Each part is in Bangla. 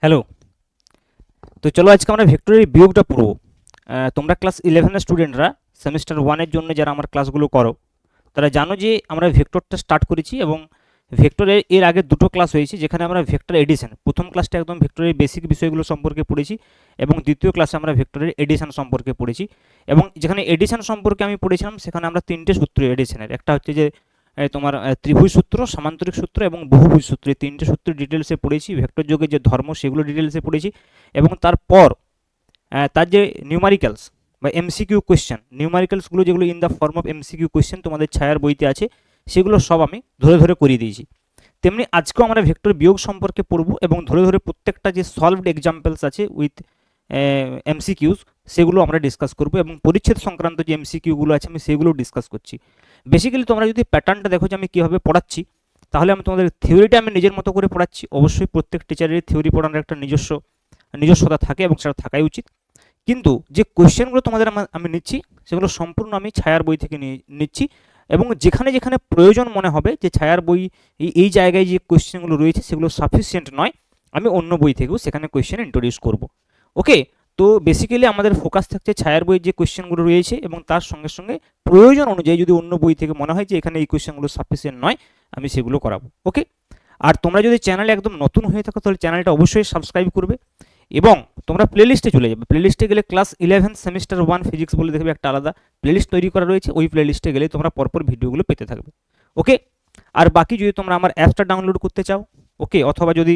হ্যালো। তো চলো আজকে আমরা ভেক্টরের বিয়োগটা পড়বো। তোমরা ক্লাস 11 স্টুডেন্টরা সেমিস্টার 1 জন্য যারা আমার ক্লাসগুলো করো তারা জানো যে আমরা ভেক্টরটা স্টার্ট করেছি এবং ভেক্টরের এর আগে দুটো ক্লাস হয়েছে যেখানে আমরা ভেক্টর এডিশন প্রথম ক্লাসটা একদম ভেক্টরের বেসিক বিষয়গুলো সম্পর্কে পড়েছি এবং দ্বিতীয় ক্লাসে আমরা ভেক্টরের এডিশন সম্পর্কে পড়েছি। এবং যেখানে এডিশন সম্পর্কে আমি পড়েছিলাম সেখানে আমরা তিনটে সূত্র এডিশনের, একটা হচ্ছে যে তোমার ত্রিভুজ সূত্র, সামান্তরিক সূত্র এবং বহুভুজ সূত্র, এই তিনটে সূত্র ডিটেলসে পড়েছি। ভেক্টর যোগের যে ধর্ম সেগুলো ডিটেলসে পড়েছি এবং তারপর তার যে নিউমারিক্যালস বা এমসিকিউ কোয়েশ্চেন, নিউমারিক্যালসগুলো যেগুলো in the form of MCQ question তোমাদের ছায়ার বইতে আছে, সেগুলো সব আমি ধরে ধরে করিয়ে দিয়েছি। তেমনি আজকেও আমরা ভেক্টর বিয়োগ সম্পর্কে পড়বো এবং ধরে ধরে প্রত্যেকটা যে সলভড এক্সাম্পলস আছে উইথ এমসিকিউস সেগুলো আমরা ডিসকাস করবো এবং পরিচ্ছেদ সংক্রান্ত যে এমসিকিউগুলো আছে আমি সেগুলো ডিসকাস করছি। বেসিক্যালি তোমরা যদি প্যাটার্নটা দেখো যে আমি কীভাবে পড়াচ্ছি, তাহলে আমি তোমাদের থিওরিটা আমি নিজের মতো করে পড়াচ্ছি। অবশ্যই প্রত্যেক টিচারের থিওরি পড়ানোর একটা নিজস্বতা থাকে এবং সেটা থাকাই উচিত, কিন্তু যে কোয়েশ্চেনগুলো তোমাদের আমি নিচ্ছি সেগুলো সম্পূর্ণ আমি ছায়ার বই থেকে নিচ্ছি এবং যেখানে যেখানে প্রয়োজন মনে হবে যে ছায়ার বই এই জায়গায় যে কোয়েশ্চেনগুলো রয়েছে সেগুলো সাফিসিয়েন্ট নয়, আমি অন্য বই থেকেও সেখানে কোয়েশ্চেন ইন্ট্রোডিউস করব। ওকে, তো বেসিক্যালি আমাদের ফোকাস থাকছে ছায়ার বইয়ের যে কোয়েশ্চেনগুলো রয়েছে এবং তার সঙ্গে সঙ্গে প্রয়োজন অনুযায়ী যদি অন্য বই থেকে মনে হয় যে এখানে এই কোয়েশ্চেনগুলো সাফিসিয়েন্ট নয়, আমি সেগুলো করাবো। ওকে, আর তোমরা যদি চ্যানেলে একদম নতুন হয়ে থাকো তাহলে চ্যানেলটা অবশ্যই সাবস্ক্রাইব করবে এবং তোমরা প্লেলিস্টে চলে যাবে। প্লেলিস্টে গেলে ক্লাস 11 সেমিস্টার 1 ফিজিক্স বলে দেখবে একটা আলাদা প্লেলিস্ট তৈরি করা রয়েছে, ওই প্লেলিস্টে গেলে তোমরা পরপর ভিডিওগুলো পেতে থাকবে। ওকে, আর বাকি যদি তোমরা আমার অ্যাপসটা ডাউনলোড করতে চাও, ওকে, অথবা যদি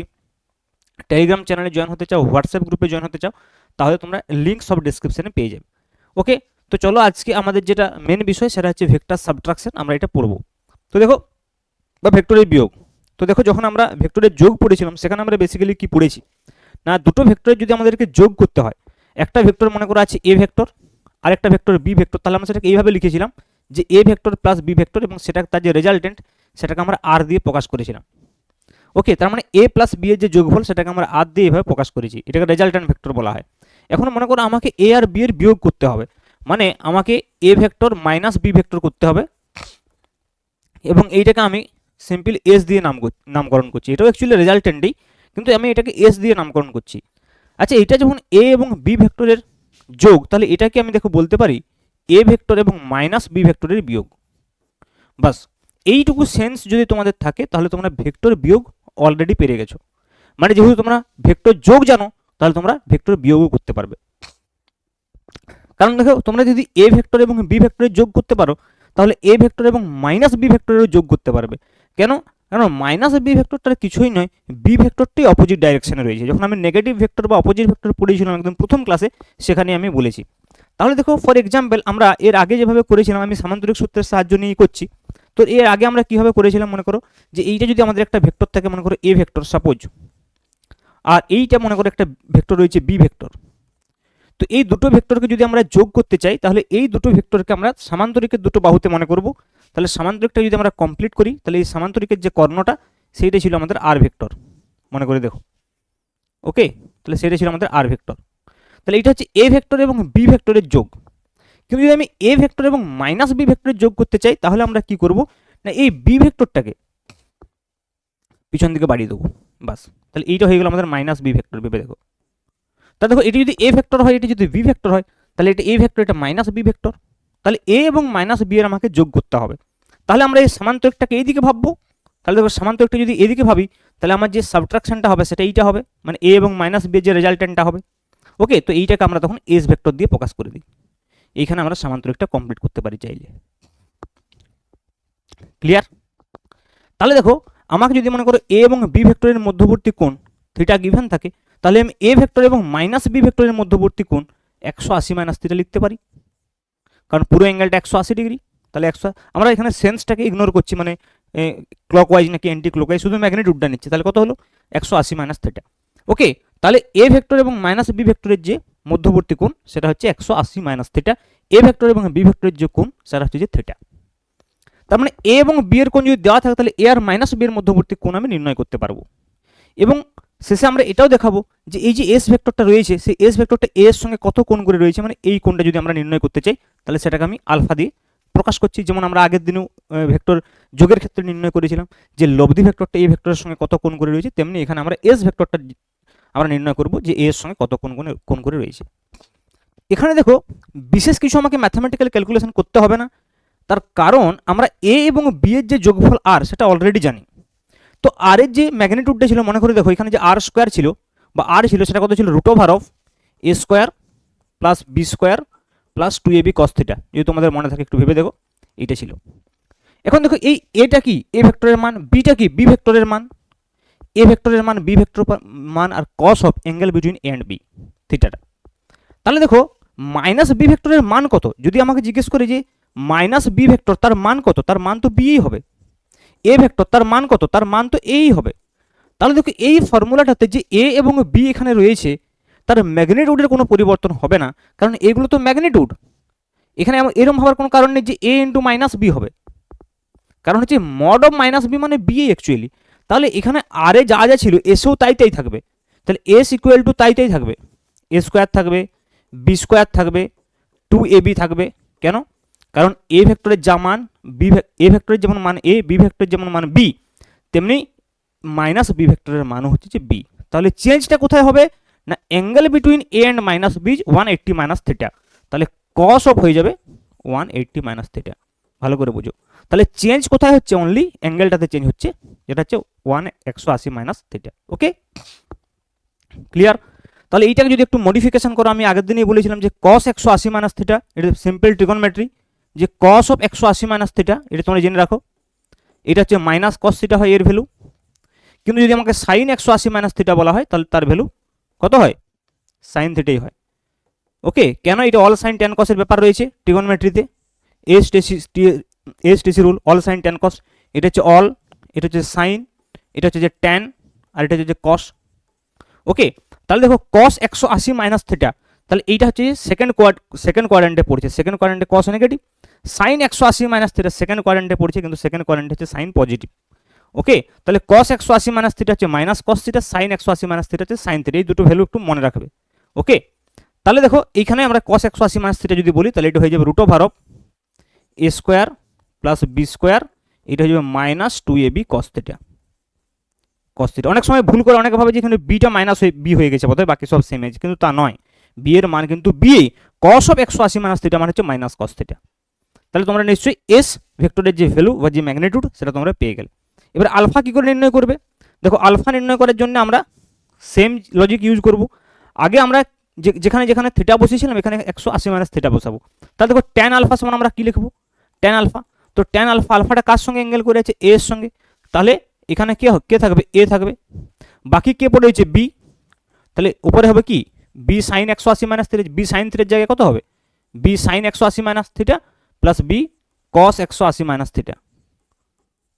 টেলিগ্রাম চ্যানেলে জয়েন হতে চাও, হোয়াটসঅ্যাপ গ্রুপে জয়েন হতে চাও, তাহলে তোমরা লিঙ্ক সব ডিসক্রিপশনে পেয়ে যাবে। ওকে, তো চলো আজকে আমাদের যেটা মেন বিষয় সেটা হচ্ছে ভেক্টর সাবট্রাকশন, আমরা এটা পড়বো। তো দেখো, বা ভেক্টরের বিয়োগ। তো দেখো, যখন আমরা ভেক্টরের যোগ পড়েছিলাম সেখানে আমরা বেসিক্যালি কি পড়েছি না, দুটো ভেক্টরের যদি আমাদেরকে যোগ করতে হয়, একটা ভেক্টর মনে করা আছে এ ভেক্টর আর একটা ভেক্টর বি ভেক্টর, তাহলে আমরা সেটাকে এইভাবে লিখেছিলাম যে A vector plus B vector এবং সেটা তার যে রেজাল্টেন্ট সেটাকে আমরা আর দিয়ে প্রকাশ করেছিলাম। ওকে, তার মানে এ প্লাস বি এর যে যোগফল সেটাকে আমরা আর দিয়ে এভাবে প্রকাশ করেছি, এটাকে রেজাল্টেন্ট ভেক্টর বলা হয়। এখন মনে করো আমাকে এ আর বি এর বিয়োগ করতে হবে, মানে আমাকে A vector minus B vector করতে হবে এবং এইটাকে আমি সিম্পল এস দিয়ে নামকরণ করছি। এটাও অ্যাকচুয়ালি রেজাল্টেন্টই, কিন্তু আমি এটাকে এস দিয়ে নামকরণ করছি। আচ্ছা, এটা যখন এ এবং বি ভেক্টরের যোগ, তাহলে এটাকে আমি দেখো বলতে পারি এ ভেক্টর এবং মাইনাস বি ভেক্টরের বিয়োগ। বাস, এইটুকু সেন্স যদি তোমাদের থাকে তাহলে তোমরা ভেক্টর বিয়োগ অলরেডি পেরে গেছো। মানে যেহেতু তোমরা ভেক্টর যোগ জানো তাহলে তোমরা ভেক্টর বিয়োগও করতে পারবে। কারণ দেখো, তোমরা যদি এ ভেক্টর এবং বি ভেক্টরের যোগ করতে পারো তাহলে এ ভেক্টর এবং মাইনাস বি ভেক্টরেরও যোগ করতে পারবে। কেন? কারণ মাইনাস বি ভেক্টরটা কিছুই নয়, বি ভেক্টরটাই অপোজিট ডাইরেকশনে রয়েছে। যখন আমি নেগেটিভ ভেক্টর বা অপোজিট ভেক্টর পড়েছিলাম একদম প্রথম ক্লাসে, সেখানে আমি বলেছি। তাহলে দেখো, ফর এক্সাম্পল আমরা এর আগে যেভাবে করেছিলাম, আমি সামান্তরিক সূত্রের সাহায্য নিয়েই করছি। তো এর আগে আমরা কীভাবে করেছিলাম, মনে করো যে এইটা যদি আমাদের একটা ভেক্টর থাকে, মনে করো এ ভেক্টর সাপোজ, আর এইটা মনে করো একটা ভেক্টর রয়েছে বি ভেক্টর। তো এই দুটো ভেক্টরকে যদি আমরা যোগ করতে চাই তাহলে এই দুটো ভেক্টরকে আমরা সামান্তরিকের দুটো বাহুতে মনে করব। তাহলে সামান্তরিকটা যদি আমরা কমপ্লিট করি তাহলে এই সামান্তরিকের যে কর্ণটা সেইটা ছিল আমাদের আর ভেক্টর, মনে করে দেখো। ওকে, তাহলে সেটা ছিল আমাদের আর ভেক্টর। তাহলে এটা হচ্ছে এ ভেক্টর এবং বি ভেক্টরের যোগ। কিন্তু যদি আমি এ ভেক্টর এবং মাইনাস বি ভেক্টরের যোগ করতে চাই তাহলে আমরা কি করব না, এই বি ভেক্টরটাকে পিছন দিকে বাড়িয়ে দেবো। বাস, তাহলে এইটা হয়ে গেল আমাদের মাইনাস বি ভেক্টর। ভেবে দেখো, তা দেখো, এটি যদি এ ভেক্টর হয়, এটি যদি বি ভেক্টর হয়, তাহলে এটা এ ভেক্টর, এটা মাইনাস বি ভেক্টর। তাহলে এ এবং মাইনাস বি এর আমাকে যোগ করতে হবে। তাহলে আমরা এই সামান্তরিকটাকে এইদিকে ভাববো। তাহলে দেখো, সামান্তরিকটা যদি এদিকে ভাবি তাহলে আমার যে সাবট্রাকশনটা হবে সেটা এইটা হবে, মানে এ এবং মাইনাস বি এর যে রেজাল্টেন্টটা হবে। ওকে, তো এইটাকে আমরা তখন এস ভেক্টর দিয়ে প্রকাশ করে দিই। এইখানে আমরা সামান্তরিকটা কমপ্লিট করতে পারি চাইলে। ক্লিয়ার? তাহলে দেখো, আমাকে যদি মনে করো এ এবং বি ভেক্টরের মধ্যবর্তী কোণ থিটা গিভেন থাকে, তাহলে আমি এ ভেক্টর এবং মাইনাস বি ভেক্টরের মধ্যবর্তী কোণ 180 মাইনাস থিটা লিখতে পারি, কারণ পুরো অ্যাঙ্গেলটা 180 ডিগ্রি। তাহলে 100, আমরা এখানে সেন্সটাকে ইগনোর করছি, মানে ক্লকওয়াইজ নাকি অ্যান্টি ক্লকওয়াইজ, শুধু ম্যাগনিটিউডটা নিচ্ছি। তাহলে কত হলো? 180 মাইনাস থিটা। ওকে, তাহলে এ ভেক্টর এবং মাইনাস বি ভেক্টরের যে মধ্যবর্তী কোণ সেটা হচ্ছে 180 মাইনাস থিটা। এ ভেক্টর এবং বি ভেক্টরের যে কোণ সেটা হচ্ছে যে থিটা। তার মানে এ এবং বি এর কোণ যদি দেওয়া থাকে তাহলে এ আর মাইনাস বি এর মধ্যবর্তী কোণ আমি নির্ণয় করতে পারবো। এবং শেষে আমরা এটাও দেখাবো যে এই যে এস ভেক্টরটা রয়েছে সেই এস ভেক্টরটা এ এর সঙ্গে কত কোণ করে রয়েছে, মানে এই কোণটা যদি আমরা নির্ণয় করতে চাই তাহলে সেটাকে আমি আলফা দিয়ে প্রকাশ করছি। যেমন আমরা আগের দিনেও ভেক্টর যোগের ক্ষেত্রে নির্ণয় করেছিলাম যে লব্ধি ভেক্টরটা এই ভেক্টরের সঙ্গে কত কোণ করে রয়েছে, তেমনি এখানে আমরা এস ভেক্টরটা আমরা নির্ণয় করব যে এ এর সঙ্গে কত কোণ করে রয়েছে। এখানে দেখো বিশেষ কিছু আমাকে ম্যাথমেটিক্যাল ক্যালকুলেশন করতে হবে না, তার কারণ আমরা এ এবং বি এর যে যোগফল আর সেটা অলরেডি জানি। তো আর এর যে ম্যাগনিটিউডটা ছিল, মনে করে দেখো এখানে যে আর স্কোয়ার ছিল বা আর ছিল, সেটা কত ছিল, root over of A square plus B square plus 2ab cos theta. যদি তোমাদের মনে থাকে একটু ভেবে দেখো, এইটা ছিল। এখন দেখো এই এটা কি এ ভেক্টরের মান, বিটা কি বি ভেক্টরের মান, এ ভেক্টরের মান বি ভেক্টর মান, আর cos of angle between A and B থিটাটা। তাহলে দেখো মাইনাস বি ভেক্টরের মান কত, যদি আমাকে জিজ্ঞেস করে যে মাইনাস বি ভেক্টর তার মান কত, তার মান তো বিই হবে। এ ভেক্টর তার মান কত, তার মান তো এই হবে। তাহলে দেখো এই ফর্মুলাটাতে যে এ এবং বি এখানে রয়েছে, তার ম্যাগনিটিউডের কোনো পরিবর্তন হবে না, কারণ এগুলো তো ম্যাগনিটিউড। এখানে এরকম হওয়ার কোনো কারণ নেই যে এ ইন্টু মাইনাস বি হবে, কারণ হচ্ছে মড অফ মাইনাস বি মানে বি অ্যাকচুয়ালি। তাহলে এখানে আর এ যা যা ছিল এসেও তাই থাকবে, তাহলে এস ইকুয়াল টু তাই থাকবে, এ স্কোয়ার থাকবে, বি স্কোয়ার থাকবে, 2ab থাকবে। কেন? কারণ এ ভেক্টরের যা মান বি, এ ভেক্টরের যেমন মান এ, বি ভেক্টরের যেমন মান বি, তেমনি মাইনাস বি ভেক্টরের মানও হচ্ছে যে বি। তাহলে চেঞ্জটা কোথায় হবে না, angle between A and minus B 180 minus theta, তাহলে কস অফ হয়ে যাবে 180 মাইনাস থিটা। ভালো করে বুঝো, তাহলে চেঞ্জ কোথায় হচ্ছে, অনলি অ্যাঙ্গেলটাতে চেঞ্জ হচ্ছে, যেটা হচ্ছে 180 মাইনাস থিটা। ওকে, ক্লিয়ার? তাহলে এইটাকে যদি একটু মডিফিকেশন করো, আমি আগের দিনই বলেছিলাম যে cos 180 মাইনাস থিটা, এটা সিম্পল ট্রিগোনোমেট্রি, যে cos অফ 180 মাইনাস থিটা, এটা তোমরা জেনে রাখো, এটা হচ্ছে মাইনাস cos থিটা হয় এর ভ্যালু। কিন্তু যদি আমাকে সাইন 180 মাইনাস থিটা বলা হয়, তাহলে তার ভ্যালু কত হয়, সাইন থিটাই হয়। ওকে, কেন? এটা অল সাইন ট্যান কসের ব্যাপার রয়েছে ট্রিগোনোমেট্রিতে, S TC rule, all sine tan cos. এটা হচ্ছে অল, এটা হচ্ছে সাইন, এটা হচ্ছে যে ট্যান, আর এটা হচ্ছে যে কস। ওকে, তাহলে দেখো cos 180 মাইনাস থিটা, তাহলে এইটা হচ্ছে সেকেন্ড কোয়াড্রেন্টে পড়ছে, সেকেন্ড কোয়াড্রেন্টে cos negative. Sine 180 minus theta second কোয়াড্রেন্টে পড়ছে, কিন্তু সেকেন্ড কোয়াড্রেন্টে হচ্ছে সাইন পজিটিভ। ওকে, তাহলে cos 180 মাইনাস থিটা হচ্ছে minus cos theta, sine 180 minus theta হচ্ছে সাইন থিটা, এই দুটো ভ্যালু একটু মনে রাখবে। ওকে, তাহলে দেখো এইখানে আমরা cos 180 মাইনাস থিটা যদি বলি, তাহলে এটা হয়ে যাবে root over of A square plus B square, এটা হয়ে যাবে minus 2ab cos theta. cos theta অনেক সময় ভুল করে অনেকে ভাবে যে এখানে বিটা মাইনাস হয়ে বি হয়ে গেছে, বোধহয় বাকি সব সেম আছে, কিন্তু তা নয়। বি এর মান কিন্তু B, cos of 180 minus theta মানে হচ্ছে মাইনাস cos থিটা। তাহলে তোমরা নিশ্চয়ই এস ভেক্টরের যে ভ্যালু বা যে ম্যাগনিটিউড সেটা তোমরা পেয়ে গেলে। এবার আলফা কি করে নির্ণয় করবে? দেখো আলফা নির্ণয় করার জন্য আমরা সেম লজিক ইউজ করব। আগে আমরা যেখানে যেখানে থিটা বসিয়েছিলাম এখানে 180 মাইনাস থিটা বসাবো। তাহলে দেখো ট্যান আলফা সমান আমরা কি লিখবো, ট্যান আলফা। তো ট্যান আলফা, আলফাটা কার সঙ্গে অ্যাঙ্গেল করে আছে, এ এর সঙ্গে, তাহলে এখানে কে থাকবে, এ থাকবে, বাকি কে পড়ে রয়েছে বি, তাহলে উপরে হবে কি B sine 180 minus theta, B sine থিটার জায়গায় কত হবে, B sine 180 minus theta plus B cos 180 minus theta,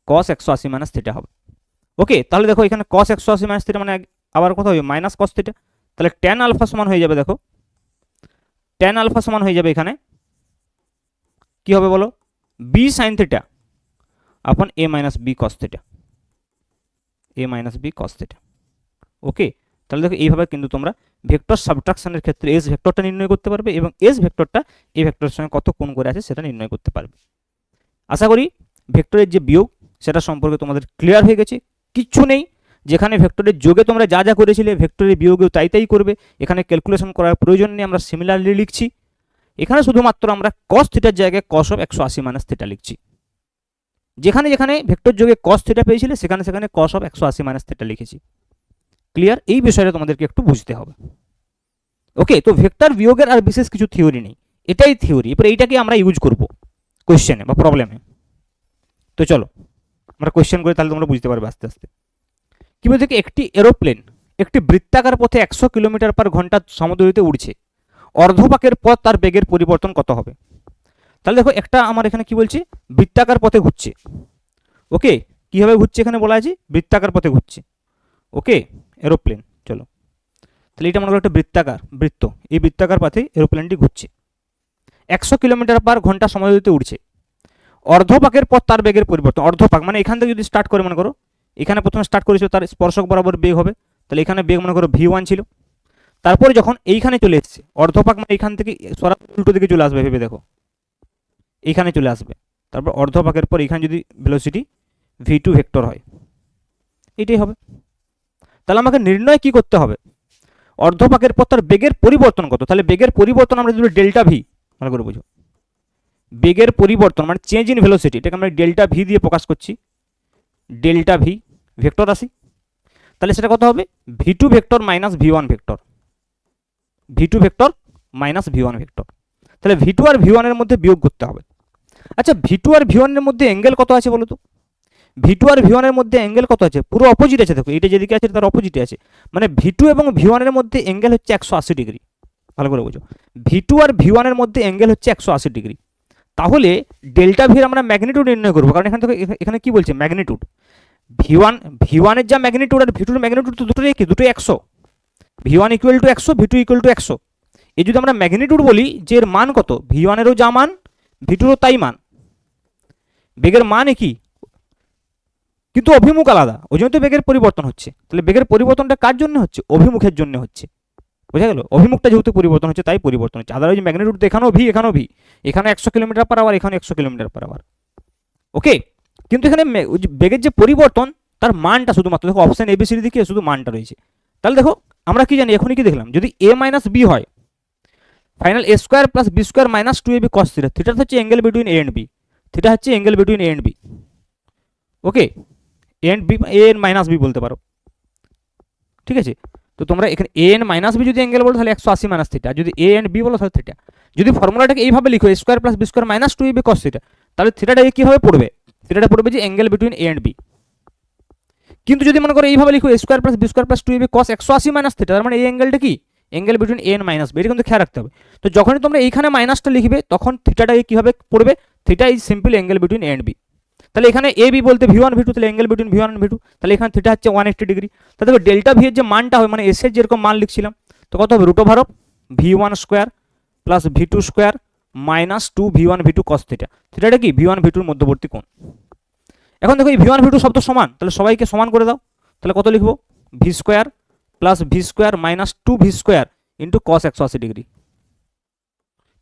cos 180 minus theta হবে। ওকে, তাহলে দেখো এখানে cos 180 মাইনাস থিটা মানে আবার কত হবে, মাইনাস cos থিটা। তাহলে ট্যান আলফা সমান হয়ে যাবে, দেখো ট্যান আলফা সমান হয়ে যাবে এখানে কি হবে বলো, বি সাইন থিটা আপন এ মাইনাস বি cos থিটা, এ minus B cos theta. Okay, তাহলে দেখো এইভাবে কিন্তু তোমরা ভেক্টর সাবট্রাকশনের ক্ষেত্রে এস ভেক্টরটা নির্ণয় করতে পারবে এবং এস ভেক্টরটা এই ভেক্টরের সঙ্গে কত কোণ করে আছে সেটা নির্ণয় করতে পারবে। আশা করি ভেক্টরের যে বিয়োগ সেটা সম্পর্কে তোমাদের ক্লিয়ার হয়ে গেছে, কিচ্ছু নেই। যেখানে ভেক্টরের যোগে তোমরা যা যা করেছিলে ভেক্টরের বিয়োগেও তাই করবে, এখানে ক্যালকুলেশন করার প্রয়োজন নেই, আমরা সিমিলারলি লিখছি। এখানে শুধুমাত্র আমরা cos থিটার জায়গায় cos অফ 180 মাইনাস থিটা লিখছি। যেখানে যেখানে ভেক্টর যোগে cos থিটা পেয়েছিলে সেখানে সেখানে cos অফ 180 মাইনাস থিটা লিখেছি। ক্লিয়ার? এই বিষয়টা তোমাদেরকে একটু বুঝতে হবে। ওকে, তো ভেক্টর বিয়োগের আর বিশেষ কিছু থিওরি নেই, এটাই থিওরি। এরপর এইটাকে আমরা ইউজ করব কোয়েশ্চেনে বা প্রবলেমে। তো চলো আমরা কোয়েশ্চেন করে তাহলে তোমরা বুঝতে পারবে আস্তে আস্তে। কি বলছে, একটি এরোপ্লেন একটি বৃত্তাকার পথে 100 কিলোমিটার পার ঘন্টা সমদূরত্বে উড়ছে, অর্ধপাকের পথ তার বেগের পরিবর্তন কত হবে? তাহলে দেখো একটা আমার এখানে কি বলছে, বৃত্তাকার পথে ঘুরছে। ওকে, কিভাবে ঘুরছে এখানে বলা আছে, বৃত্তাকার পথে ঘুরছে। ওকে, এরোপ্লেন, চলো তাহলে এটা মনে করো একটা বৃত্ত, এই বৃত্তাকার পথে এরোপ্লেনটি ঘুরছে, 100 কিলোমিটার পার ঘন্টা সমদূরত্বে উড়ছে, অর্ধপাকের পথ তার বেগের পরিবর্তন। অর্ধপাক মানে এখান থেকে যদি স্টার্ট করে মনে করো, এখানে প্রথমে স্টার্ট করেছিল তার স্পর্শক বরাবর বেগ হবে, তাহলে এখানে বেগ মনে করো v1 ছিল, তারপরে যখন এইখানে চলে এসেছে অর্ধপাক মানে এখান থেকে সরাসরি উল্টো দিকে চলে আসবে, ভেবে দেখো এইখানে চলে আসবে, তারপর অর্ধপাকের পর এখানে যদি ভেলোসিটি v2 ভেক্টর হয়, এটাই হবে। তাহলে আমাকে নির্ণয় কি করতে হবে, অর্ধপাকের পর তার বেগের পরিবর্তন কত, তাহলে বেগের পরিবর্তন আমরা যদি ডেল্টা ভি, ভালো করে বুঝো, বেগের পরিবর্তন মানে চেঞ্জ ইন ভেলোসিটি, এটাকে আমরা ডেল্টা ভি দিয়ে প্রকাশ করছি, ডেল্টা ভি ভেক্টর রাশি, তাহলে সেটা কত হবে V two vector minus V one vector, V two vector minus V one vector. তাহলে ভি টু আর ভি ওয়ানের মধ্যে বিয়োগ করতে হবে। আচ্ছা ভি টু আর ভি ওয়ানের মধ্যে অ্যাঙ্গেল কত আছে বলো তো, ভি টু আর ভি ওয়ানের মধ্যে অ্যাঙ্গেল কত আছে, পুরো অপোজিট আছে, দেখো এটা যেদিকে আছে তার অপোজিটে আছে, মানে ভি টু এবং ভি ওয়ানের মধ্যে অ্যাঙ্গেল হচ্ছে 180 ডিগ্রি, ভালো করে বুঝো, ভি টু আর ভি ওয়ানের মধ্যে অ্যাঙ্গেল হচ্ছে 180 ডিগ্রি। তাহলে ডেল্টা ভির আমরা ম্যাগনিটিউড নির্ণয় করবো, কারণ এখান থেকে এখানে কি বলছে ম্যাগনিটিউড, ভি ওয়ানের যা ম্যাগনিটিউড আর ভি টুর ম্যাগনিটিউড তো দুটোই কি, দুটোই 100, V one equal to 100, V two equal to 100। এই যদি আমরা ম্যাগনিটিউড বলি যে এর মান কত, ভি ওয়ানেরও যা মান ভি টুরও তাই মান, বেগের মান একই কিন্তু অভিমুখ আলাদা, ওই জন্য তো বেগের পরিবর্তন হচ্ছে। তাহলে বেগের পরিবর্তনটা কার জন্য হচ্ছে, অভিমুখের জন্য হচ্ছে, বোঝা গেল, অভিমুখটা যেহেতু পরিবর্তন হচ্ছে তাই পরিবর্তন হচ্ছে, আদারওয়াইজ ম্যাগনিটিউড তো এখানেও ভি, এখানেও ভি, এখানে 100 কিলোমিটার পার আওয়ার, এখানে 100 কিলোমিটার পার আওয়ার, ওকে। কিন্তু এখানে বেগের যে পরিবর্তন তার মানটা শুধুমাত্র দেখো অপশন এবিসিডি দিকে শুধু মানটা রয়েছে। তাহলে দেখো আমরা কি জানি, এখনই কি দেখলাম, যদি এ মাইনাস বি হয়, final A square plus B square minus 2ab cos theta, theta হচ্ছে angle between A and B, theta হচ্ছে angle between A and B, okay, A and B, A and minus B বলতে পারো, ঠিক আছে। তো তোমরা এখানে এ এন মাইনাস বি যদি অ্যাঙ্গেল বলো তাহলে 180 মাইনাস থিটা, যদি এ এন্ড বি বলো তাহলে থিটা। যদি ফর্মুলাটাকে এইভাবে লিখো A square plus B square minus 2ab cos theta, তাহলে থিটাটাকে কীভাবে পড়বে, থিটাটা পড়বে যে angle between A and B. কিন্তু যদি মনে করো এইভাবে লিখো A square plus B square plus 2ab cos 180 minus theta, তার মানে এই অ্যাঙ্গেলটা কি, angle between A and minus B, এটা কিন্তু খেয়াল রাখতে হবে। তো যখনই তোমরা এইখানে মাইনাসটা লিখবে তখন থিটাটাকে কীভাবে পড়বে, theta is simple angle between A and B. তাহলে এখানে এ বি বলতে ভি ওয়ান ভি টু, তাহলে angle between V one V two, তাহলে এখানে থিটা হচ্ছে 180 ডিগ্রি। তাহলে দেখো ডেল্টা ভি এর যে মানটা হবে, মানে এস এর যেরকম মান লিখছিলাম, তো কত হবে root over of V one square plus V two square minus 2 V one V two cos theta, থিটাটা কি ভি ওয়ান ভি টুর মধ্যবর্তী কোণ। এখন দেখো এই ভি ওয়ান ভি টু শব্দ সমান, তাহলে সবাইকে সমান করে দাও, তাহলে কত লিখবো V square plus V square minus 2 V square into cos 180 degree.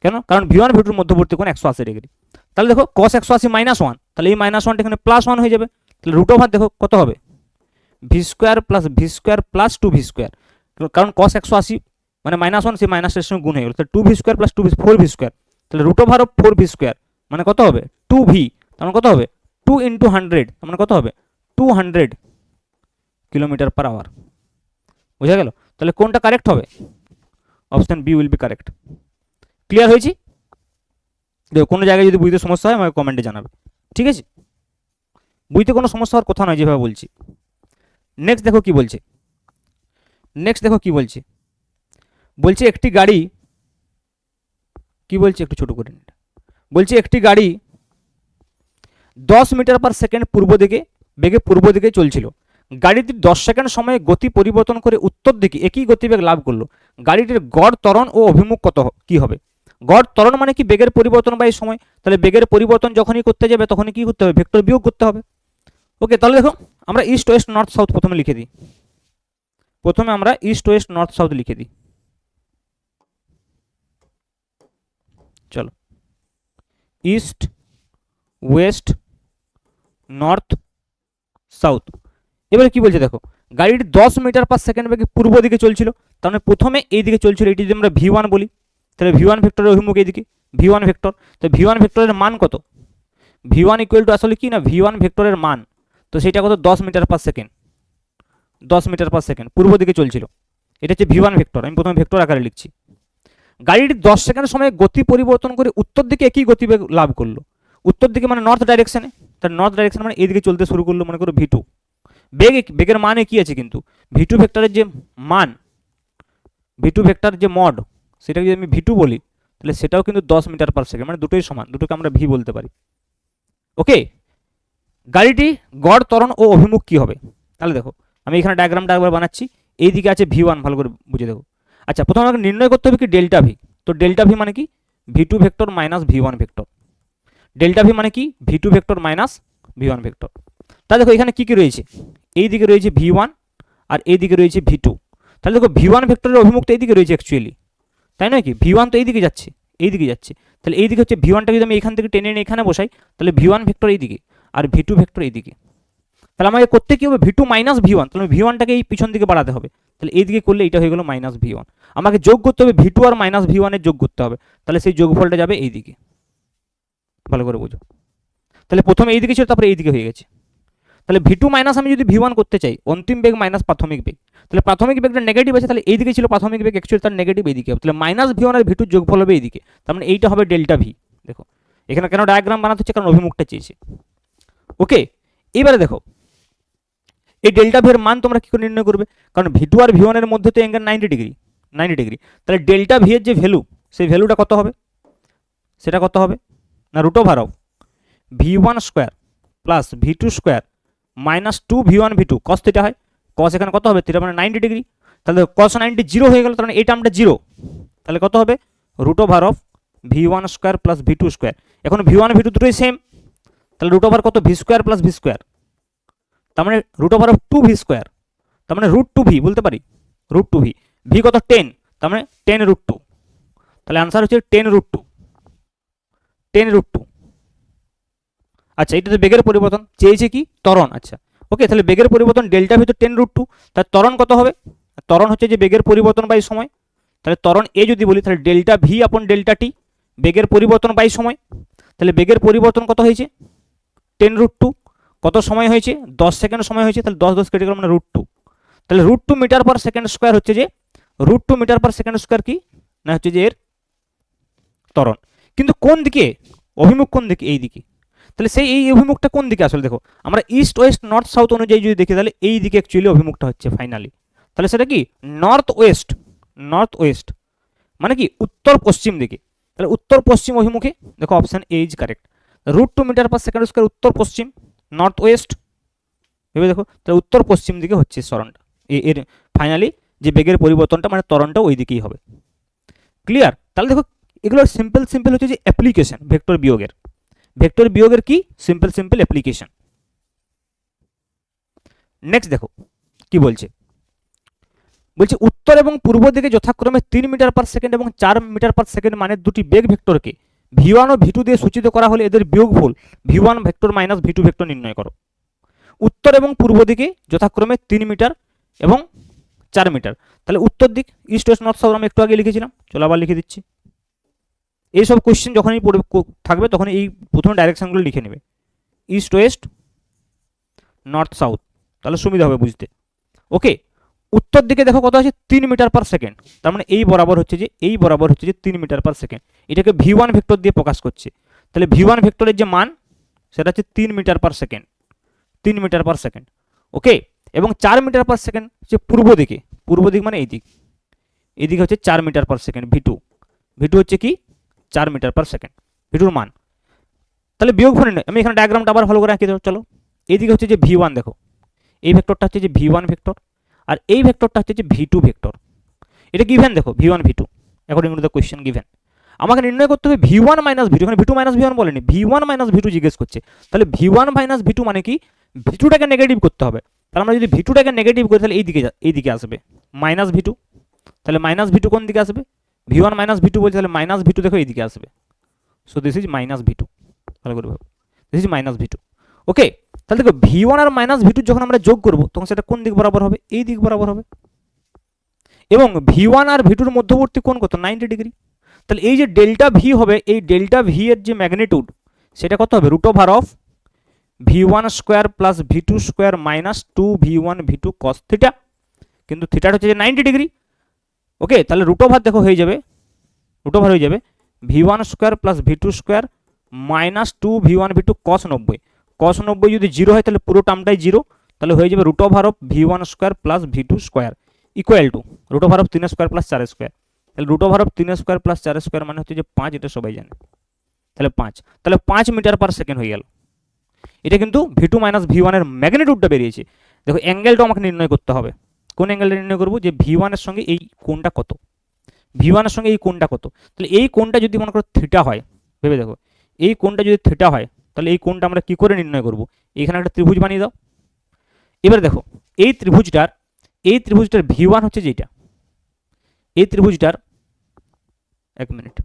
কেন, কারণ ভি ওয়ান ভি টুর মধ্যবর্তী কোণ 180 ডিগ্রি। তাহলে দেখো cos 180 মাইনাস 1, তাহলে এই মাইনাস 1টা এখানে প্লাস 1 হয়ে যাবে, তাহলে রুট ওভার দেখো কত হবে V square plus 2 V square, কারণ cos 180 মানে মাইনাস 1 সেই মাইনাসের সঙ্গে গুণ হয়ে গেল, তাহলে 2 V square plus 2 4 V square, তাহলে root over of 4 V square মানে কত হবে 2 ভি, তার মানে কত হবে 2 ইন্টু 100, তার মানে কত হবে 200 কিলোমিটার পার আওয়ার, বোঝা গেল। তাহলে কোনটা কারেক্ট হবে, option B will be correct. Clear হয়েছি, দেখো কোনো জায়গায় যদি বুঝতে সমস্যা হয় আমাকে কমেন্টে জানাবে, ঠিক আছে, বুঝতে কোনো সমস্যা হওয়ার কথা নয় যেভাবে বলছি। নেক্সট দেখো কি বলছে, বলছে একটি গাড়ি, কি বলছে একটু ছোট করে নিন, বলছে একটি গাড়ি 10 মিটার পার সেকেন্ড পূর্ব দিকে বেগে পূর্ব দিকে চলছিল, গাড়িটি 10 সেকেন্ড সময়ে গতি পরিবর্তন করে উত্তর দিকে একই গতিবেগ লাভ করলো, গাড়িটির গড় ত্বরণ ও অভিমুখ কত কি হবে। গড় ত্বরণ মানে কি বেগের পরিবর্তন বা এই সময়, তাহলে বেগের পরিবর্তন যখনই করতে যাবে তখনই কি করতে হবে, ভেক্টর বিয়োগ করতে হবে। ওকে, তাহলে দেখো আমরা ইস্ট ওয়েস্ট নর্থ সাউথ প্রথমে লিখে দিই, প্রথমে আমরা ইস্ট ওয়েস্ট নর্থ সাউথ লিখে দিই, চলো ইস্ট ওয়েস্ট নর্থ সাউথ। এবারে কি বলছে দেখো গাড়িটি 10 মিটার পার সেকেন্ড বেগে পূর্ব দিকে চলছিল, তার মানে প্রথমে এই দিকে চলছিল, এটি যদি আমরা ভি ওয়ান বলি তাহলে ভি ওয়ান ভেক্টরের অভিমুখ এইদিকে ভি ওয়ান ভেক্টর, তো ভি ওয়ান ভেক্টরের মান কত, ভি ওয়ান ইকুয়াল টু আসলে কি না ভি ওয়ান ভেক্টরের মান, তো সেটা কত 10 metre per second, 10 metre per second পূর্ব দিকে চলছিল, এটা হচ্ছে ভি ওয়ান ভেক্টর, আমি প্রথমে ভেক্টর আকারে লিখছি। গাড়িটি 10 সেকেন্ড সময়ে গতি পরিবর্তন করে উত্তর দিকে একই গতিবেগ লাভ করলো, উত্তর দিকে মানে নর্থ ডাইরেকশনে, তার নর্থ ডাইরেকশন মানে এইদিকে চলতে শুরু করলো, মনে করো ভি টু, বেগের মানে কি আছে কিন্তু ভি টু ভেক্টরের যে মান, ভি টু ভেক্টর যে মড সেটাকে যদি আমি ভি টু বলি তাহলে সেটাও কিন্তু 10 মিটার পার সেকেন্ড, মানে দুটোই সমান, দুটোকে আমরা ভি বলতে পারি। ওকে, গাড়িটি গড় ত্বরণ ও অভিমুখ কি হবে, তাহলে দেখো আমি এখানে ডায়াগ্রামটা একবার বানাচ্ছি, এইদিকে আছে ভি ওয়ান, ভালো করে বুঝে দেখো। আচ্ছা প্রথমে আমাকে নির্ণয় করতে হবে কি ডেল্টা ভি, তো ডেল্টা ভি মানে কি V two vector minus V one vector, delta V মানে কি V two vector minus V one vector. তা দেখো এখানে কি কি রয়েছে, এই দিকে রয়েছে ভি ওয়ান আর এই দিকে রয়েছে ভি টু, তাহলে দেখো ভি ওয়ান ভেক্টরের অভিমুখটা এইদিকে রয়েছে অ্যাকচুয়ালি, তাই নয় কি ভি ওয়ান তো এইদিকে যাচ্ছে, এইদিকে যাচ্ছে, তাহলে এইদিকে হচ্ছে ভি ওয়ানটা যদি আমি এখান থেকে টেনে এনে এখানে বসাই তাহলে ভি ওয়ান ভেক্টর এইদিকে আর ভি টু ভেক্টর এইদিকে, তাহলে আমাকে করতে কি হবে V two minus V one, তাহলে ভি ওয়ানটাকে এই পিছন দিকে বাড়াতে হবে, তো তাহলে এইদিকে করলে এটা হয়ে গেল মাইনাস ভি ওয়ান। আমাকে যোগ করতে হবে ভি টু আর মাইনাস ভি ওয়ানের যোগ করতে হবে, তাহলে সেই যোগফলটা যাবে এইদিকে। ভালো করে বুঝো, তাহলে প্রথমে এইদিকে ছিল তারপরে এইদিকে হয়ে গেছে। তাহলে ভি টু মাইনাস আমি যদি ভি ওয়ান করতে চাই, অন্তিম বেগ মাইনাস প্রাথমিক বেগ, তাহলে প্রাথমিক বেগটা নেগেটিভ আছে, তাহলে এইদিকে ছিল প্রাথমিক বেগ, অ্যাকচুয়ালি তার নেগেটিভ এইদিকে হবে, তাহলে মাইনাস ভি ওয়ান আর ভি টুর যোগফল হবে এইদিকে, তার মানে এইটা হবে ডেল্টা ভি। দেখো এখানে কেন ডায়াগ্রাম বানাতে হচ্ছে, কারণ অভিমুখটা চেয়েছে। ওকে, এবারে দেখো এই ডেল্টা ভি এর মান তোমরা কি করে নির্ণয় করবে, কারণ ভি টু আর ভি ওয়ানের মধ্যে তো অ্যাঙ্গেল 90 ডিগ্রি, 90 ডিগ্রি, তাহলে ডেল্টা ভি এর যে ভ্যালু, সেই ভ্যালুটা কত হবে, সেটা কত হবে না root over of V one square plus V two square minus two V one V two cos theta হয়। কস এখানে কত হবে, থিটা মানে 90 ডিগ্রি, তাহলে কস 90 জিরো হয়ে গেল, তার মানে এই টার্মটা জিরো, তাহলে কত হবে root over of V one square plus V two square. এখন ভি ওয়ান ভি টু দুটোই সেম, তাহলে রুট ওভার কত V square plus V square, তার মানে root over of two V square, তার মানে রুট টু ভি বলতে পারি, রুট টু ভি, ভি কত 10, তার মানে 10 রুট টু, তাহলে আনসার হচ্ছে 10 রুট টু, 10 রুট টু। আচ্ছা, এটা তো বেগের পরিবর্তন চেয়েছে কি ত্বরণ। আচ্ছা ওকে, তাহলে বেগের পরিবর্তন ডেল্টা ভি তো 10 রুট টু, তাহলে ত্বরণ কত হবে, ত্বরণ হচ্ছে যে বেগের পরিবর্তন বাই সময়, তাহলে ত্বরণ এ যদি বলি তাহলে ডেল্টা ভি আপন ডেল্টা টি, বেগের পরিবর্তন বাই সময়, তাহলে বেগের পরিবর্তন কত হয়েছে 10 রুট টু, কত সময় হয়েছে 10 সেকেন্ড সময় হয়েছে, তাহলে 10 10 কেটে গেল মানে রুট টু, তাহলে root two metre per second square হচ্ছে যে, root two metre per second square কি না হচ্ছে যে এর ত্বরণ। কিন্তু কোন দিকে, অভিমুখ কোন দিকে, এই দিকে, তাহলে সেই এই অভিমুখটা কোন দিকে আসলে দেখো, আমরা ইস্ট ওয়েস্ট নর্থ সাউথ অনুযায়ী যদি দেখি তাহলে এই দিকে অ্যাকচুয়ালি অভিমুখটা হচ্ছে ফাইনালি, তাহলে সেটা কি নর্থ ওয়েস্ট, নর্থ ওয়েস্ট মানে কি উত্তর পশ্চিম দিকে, তাহলে উত্তর পশ্চিম অভিমুখে দেখো option A is correct, root two metre per second square উত্তর পশ্চিম, নর্থ ওয়েস্ট ভেবে দেখো, তাহলে উত্তর পশ্চিম দিকে হচ্ছে ত্বরণটা, এর ফাইনালি যে বেগের পরিবর্তনটা মানে ত্বরণটা ওই দিকেই হবে। ক্লিয়ার, তাহলে দেখো এগুলো সিম্পল সিম্পল হচ্ছে যে অ্যাপ্লিকেশন ভেক্টর বিয়োগের, ভেক্টর বিয়োগের কি সিম্পল সিম্পল অ্যাপ্লিকেশন। নেক্সট দেখো কি বলছে, বলছে উত্তর এবং পূর্ব দিকে যথাক্রমে 3 মিটার পার সেকেন্ড এবং 4 মিটার পার সেকেন্ড মানের দুটি বেগ ভেক্টরকে ভি ওয়ান ও ভি টু দিয়ে সূচিত করা হলে এদের বিয়োগফল V one vector minus V two vector নির্ণয় করো। উত্তর এবং পূর্ব দিকে যথাক্রমে 3 মিটার এবং 4 মিটার, তাহলে উত্তর দিক ইস্ট ওয়েস্ট নর্থ সাউথ আমি একটু আগে লিখেছিলাম, চলো আবার লিখে দিচ্ছি। এইসব কোশ্চেন যখনই থাকবে তখন এই প্রথম ডাইরেকশনগুলো লিখে নেবে, ইস্ট ওয়েস্ট নর্থ সাউথ, তাহলে সুবিধা হবে বুঝতে। ওকে, উত্তর দিকে দেখো কত আছে 3 মিটার পার সেকেন্ড, তার মানে এই বরাবর হচ্ছে যে, এই বরাবর হচ্ছে যে 3 মিটার পার সেকেন্ড, এটাকে ভি ওয়ান ভেক্টর দিয়ে প্রকাশ করছে, তাহলে ভি ওয়ান ভেক্টরের যে মান সেটা হচ্ছে 3 metre per second, 3 metre per second. Okay, এবং 4 মিটার পার সেকেন্ড হচ্ছে পূর্ব দিকে, পূর্ব দিক মানে এই দিক, এদিকে হচ্ছে 4 metre per second V two, V two হচ্ছে কি 4 মিটার পার সেকেন্ড, ভি টুর মান। তাহলে বিয়োগফল নয়, আমি এখানে ডায়াগ্রামটা আবার ভালো করে আঁকি দেবো, চলো। এইদিকে হচ্ছে যে ভি ওয়ান, দেখো এই ভেক্টরটা হচ্ছে যে ভি ওয়ান ভেক্টর, আর এই ভেক্টরটা হচ্ছে যে ভি টু ভেক্টর, এটা গিভেন দেখো V one V two according to the question given. আমাকে নির্ণয় করতে হবে V one minus V two, এখানে V two minus V one বলেনি, V one minus V two জিজ্ঞেস করছে, তাহলে V one minus V two মানে কি ভি টুটাকে নেগেটিভ করতে হবে, তাহলে আমরা যদি ভি টুটাকে নেগেটিভ করি তাহলে এইদিকে আসবে মাইনাস ভি টু, তাহলে মাইনাস ভি টু কোন দিকে আসবে, V one minus V two বলছে, তাহলে মাইনাস ভি টু দেখো এইদিকে আসবে, so this is minus V two, ভালো করে ভাবো, this is minus V two. Okay, তাহলে দেখো ভি ওয়ান আর মাইনাস ভি টু যখন আমরা যোগ করবো তখন সেটা কোন দিক বরাবর হবে, এই দিক বরাবর হবে, এবং ভি ওয়ান আর ভি টুর মধ্যবর্তী কোণ কত 90 ডিগ্রি, তাহলে এই যে ডেল্টা ভি হবে, এই ডেল্টা ভি এর যে ম্যাগনিটিউড সেটা কত হবে root over of V one square plus V two square minus two V one V two cos theta, কিন্তু থিটাটা হচ্ছে যে 90 ডিগ্রি। ওকে, তাহলে রুট ওভার দেখো হয়ে যাবে, রুট ওভার হয়ে যাবে V one square plus V two square minus two V one V two cos 90, cos 90 যদি জিরো হয় তাহলে পুরো টার্মটাই জিরো, তাহলে হয়ে যাবে root over of V one square plus V two square equal to root over of 3 square plus 4 square, তাহলে root over of 3 square plus 4 square মানে হচ্ছে যে 5, এটা সবাই জানে, তাহলে 5, তাহলে 5 মিটার পার সেকেন্ড হয়ে গেল। এটা কিন্তু ভি টু মাইনাস ভি ওয়ানের ম্যাগনিটিউডটা বেরিয়েছে। দেখো অ্যাঙ্গেলটা আমাকে নির্ণয় করতে হবে, কোন অ্যাঙ্গেলটা নির্ণয় করবো, যে ভি ওয়ানের সঙ্গে এই কোণটা কত, ভি ওয়ানের সঙ্গে এই কোণটা কত, তাহলে এই কোণটা যদি মনে করো থিটা হয়, ভেবে দেখো এই কোণটা যদি থিটা হয় তাহলে এই কোণটা আমরা কি করে নির্ণয় করব, এখানে একটা ত্রিভুজ বানিয়ে দাও। এবার দেখো এই ত্রিভুজটার ভি ওয়ান হচ্ছে যেটা, এই ত্রিভুজটার, এক মিনিট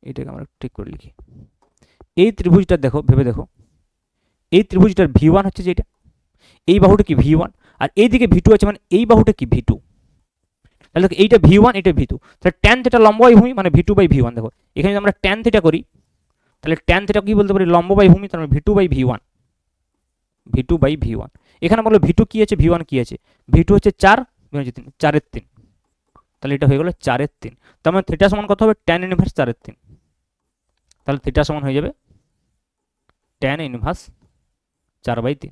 এটাকে আমরা ঠিক করে লিখি, এই ত্রিভুজটার দেখো ভেবে দেখো এই ত্রিভুজটার ভি ওয়ান হচ্ছে যেটা, এই বাহুটা কি ভি ওয়ান, আর এইদিকে ভি টু আছে, মানে এই বাহুটা কি ভি টু, তাহলে দেখো এইটা ভি1, এটা ভি2, তাহলে ট্যান থিটা লম্ব বাই ভূমি মানে ভি2 বাই ভি1। দেখো এখানে যদি আমরা ট্যান থিটা করি তাহলে ট্যান থিটা কি বলতে পারি, লম্ব বাই ভূমি, তার মানে V two by V one, V two by V one. এখানে বলো ভি2 কি আছে, ভি1 কি আছে, ভি2 হচ্ছে 4, ভি1 হচ্ছে 3, 4/3, তাহলে এটা হয়ে গেল 4/3। তার মানে থিটা সমান কত হবে, ট্যান ইনভার্স 4/3। তাহলে থিটা সমান হয়ে যাবে ট্যান ইনভার্স 4/3।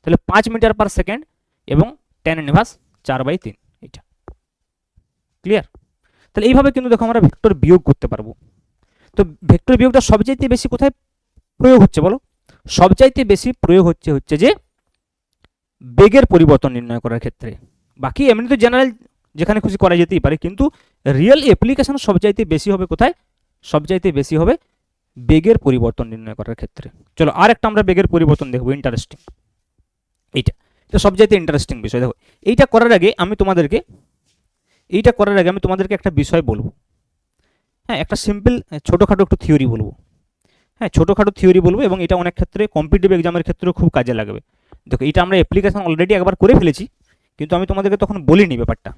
তাহলে 5 মিটার পার সেকেন্ড এবং ট্যান ইনভার্স 4/3, এটা ক্লিয়ার। তাহলে এইভাবে কিন্তু দেখো আমরা ভেক্টর বিয়োগ করতে পারবো। তো ভেক্টর বিয়োগটা সবচাইতে বেশি কোথায় প্রয়োগ হচ্ছে বলো, সবচাইতে বেশি প্রয়োগ হচ্ছে যে বেগের পরিবর্তন নির্ণয় করার ক্ষেত্রে। বাকি এমনি তো জেনারেল যেখানে খুশি করা যেতেই পারে, কিন্তু রিয়েল অ্যাপ্লিকেশন সবচাইতে বেশি হবে কোথায়, সবচাইতে বেশি হবে বেগের পরিবর্তন নির্ণয় করার ক্ষেত্রে। চলো আর একটা আমরা বেগের পরিবর্তন দেখবো, ইন্টারেস্টিং এইটা, এটা সবচাইতে ইন্টারেস্টিং বিষয়। দেখো এইটা করার আগে আমি তোমাদেরকে একটা বিষয় বলবো। হ্যাঁ, একটা সিম্পল ছোটোখাটো একটু থিওরি বলবো। হ্যাঁ, ছোটোখাটো থিওরি বলবো এবং এটা অনেক ক্ষেত্রে কম্পিটিটিভ এক্সামের ক্ষেত্রেও খুব কাজে লাগবে। দেখো এটা আমরা অ্যাপ্লিকেশন অলরেডি একবার করে ফেলেছি, কিন্তু আমি তোমাদেরকে তখন বলিনি ব্যাপারটা।